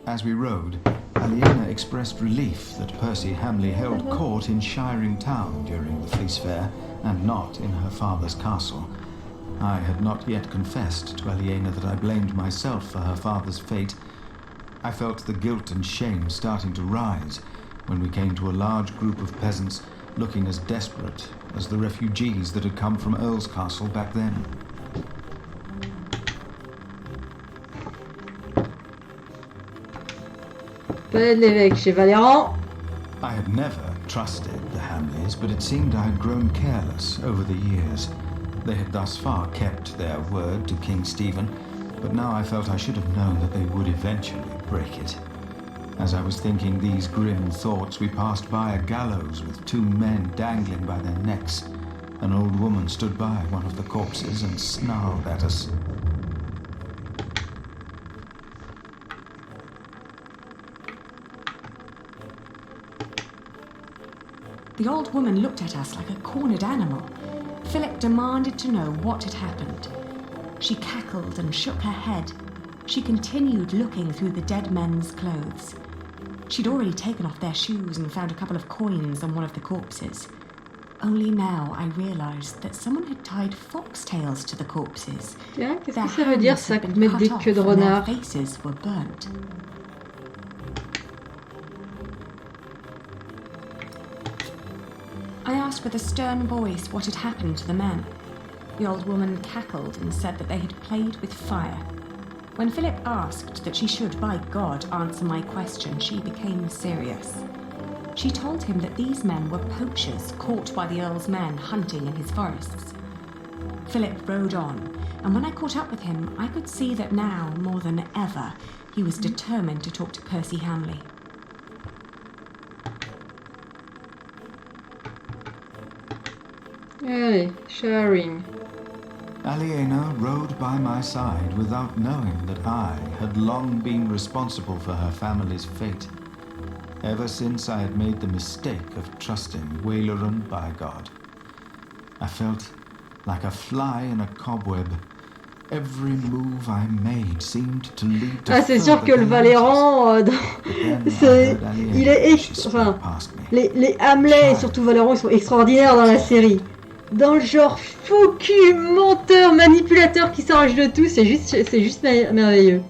As we rode, Aliena expressed relief that Percy Hamley held court in Shiring Town during the Fleece Fair, and not in her father's castle. I had not yet confessed to Aliena that I blamed myself for her father's fate. I felt the guilt and shame starting to rise when we came to a large group of peasants looking as desperate as the refugees that had come from Earl's Castle back then. Palais de l'évêque chez Valéran. I had never trusted the Hamleys, but it seemed I had grown careless over the years. They had thus far kept their word to King Stephen, but now I felt I should have known that they would eventually break it. As I was thinking these grim thoughts, we passed by a gallows with two men dangling by their necks. An old woman stood by one of the corpses and snarled at us. The old woman looked at us like a cornered animal. Philip demanded to know what had happened. She cackled and shook her head. She continued looking through the dead men's clothes. She'd already taken off their shoes and found a couple of coins on one of the corpses. Only now I realised that someone had tied foxtails to the corpses. Tiens, qu'est-ce que ça veut dire ça, mettre des queues de renard? Their faces were burnt. I asked with a stern voice what had happened to the men. The old woman cackled and said that they had played with fire. When Philip asked that she should, by God, answer my question, she became serious. She told him that these men were poachers caught by the Earl's men hunting in his forests. Philip rode on, and when I caught up with him, I could see that now, more than ever, he was determined to talk to Percy Hamley. Allez, sharing. Aliena rode by my side without knowing that I had long been responsible for her family's fate. Ever since I had made the mistake of trusting Waileran by God. I felt like a fly in a cobweb. Every move I made seemed to lead to c'est sûr que le Valéran, il est enfin, les Hamlet et surtout Valéran, ils sont extraordinaires dans la série. Dans le genre faux cul, menteur, manipulateur qui s'arrache de tout, c'est juste merveilleux.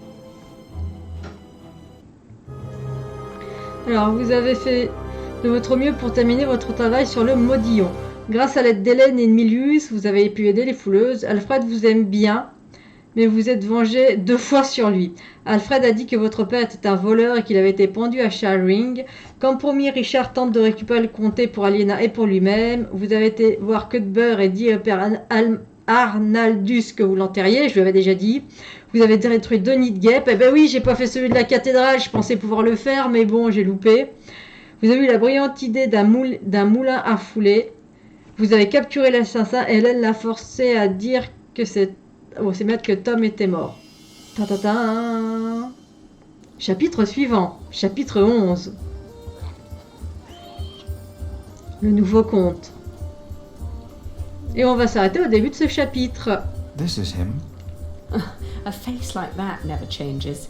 Alors, vous avez fait de votre mieux pour terminer votre travail sur le Modillon. Grâce à l'aide d'Hélène et de Milius, vous avez pu aider les fouleuses. Alfred vous aime bien, mais vous êtes vengé 2 fois sur lui. Alfred a dit que votre père était un voleur et qu'il avait été pendu à Shiring. Comme promis, Richard tente de récupérer le comté pour Aliena et pour lui-même. Vous avez été voir Cuthbert et dit au père Arnaldus que vous l'enterriez, je lui avais déjà dit. Vous avez détruit 2 nids de guêpes. Eh ben oui, j'ai pas fait celui de la cathédrale, je pensais pouvoir le faire, mais bon, j'ai loupé. Vous avez eu la brillante idée d'un moulin à fouler. Vous avez capturé l'assassin et Hélène l'a forcé à dire que c'est mettre que Tom était mort. Chapitre suivant, chapitre 11. Le nouveau conte. Et on va s'arrêter au début de ce chapitre. This is him. A face like that never changes.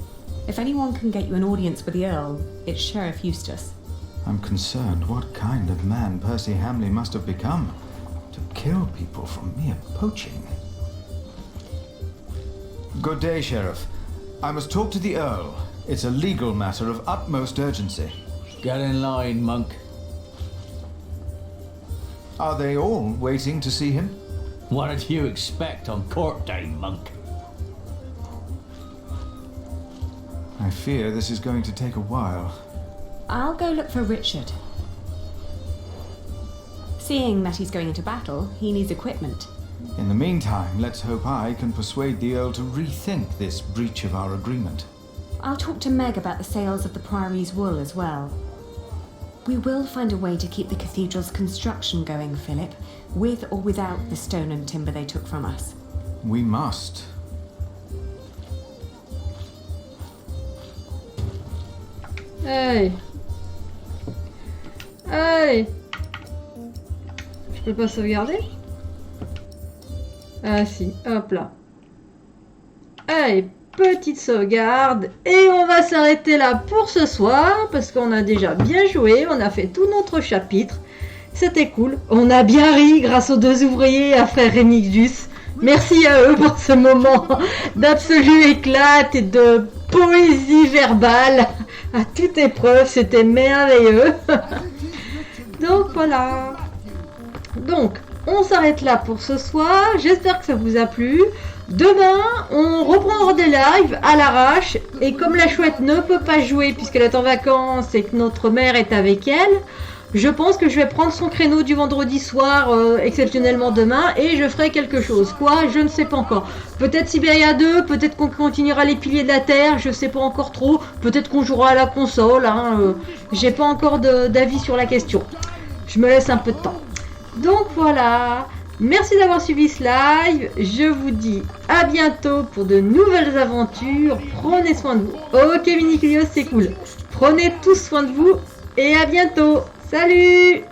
If anyone can get you an audience with the Earl, it's Sheriff Eustace. I'm concerned what kind of man Percy Hamley must have become to kill people for mere poaching. Good day, Sheriff. I must talk to the Earl. It's a legal matter of utmost urgency. Get in line, monk. Are they all waiting to see him? What did you expect on court day, monk? I fear this is going to take a while. I'll go look for Richard. Seeing that he's going into battle, he needs equipment. In the meantime, let's hope I can persuade the Earl to rethink this breach of our agreement. I'll talk to Meg about the sales of the Priory's wool as well. We will find a way to keep the cathedral's construction going, Philip, with or without the stone and timber they took from us. We must. Hey. Hey. Je peux pas sauvegarder? Ah si, hop là. Allez, petite sauvegarde. Et on va s'arrêter là pour ce soir. Parce qu'on a déjà bien joué. On a fait tout notre chapitre. C'était cool. On a bien ri grâce aux 2 ouvriers à frère Remixus. Merci à eux pour ce moment d'absolu éclat et de poésie verbale. À toute épreuve, c'était merveilleux. Donc voilà. Donc, on s'arrête là pour ce soir. J'espère que ça vous a plu. Demain, on reprendra des lives à l'arrache. Et comme la chouette ne peut pas jouer puisqu'elle est en vacances et que notre mère est avec elle, je pense que je vais prendre son créneau du vendredi soir exceptionnellement demain et je ferai quelque chose. Quoi? Je ne sais pas encore. Peut-être Siberia 2, peut-être qu'on continuera les piliers de la Terre, je sais pas encore trop. Peut-être qu'on jouera à la console. J'ai pas encore d'avis sur la question. Je me laisse un peu de temps. Donc voilà. Merci d'avoir suivi ce live. Je vous dis à bientôt pour de nouvelles aventures. Prenez soin de vous. Ok Miniculios, c'est cool. Prenez tous soin de vous et à bientôt. Salut!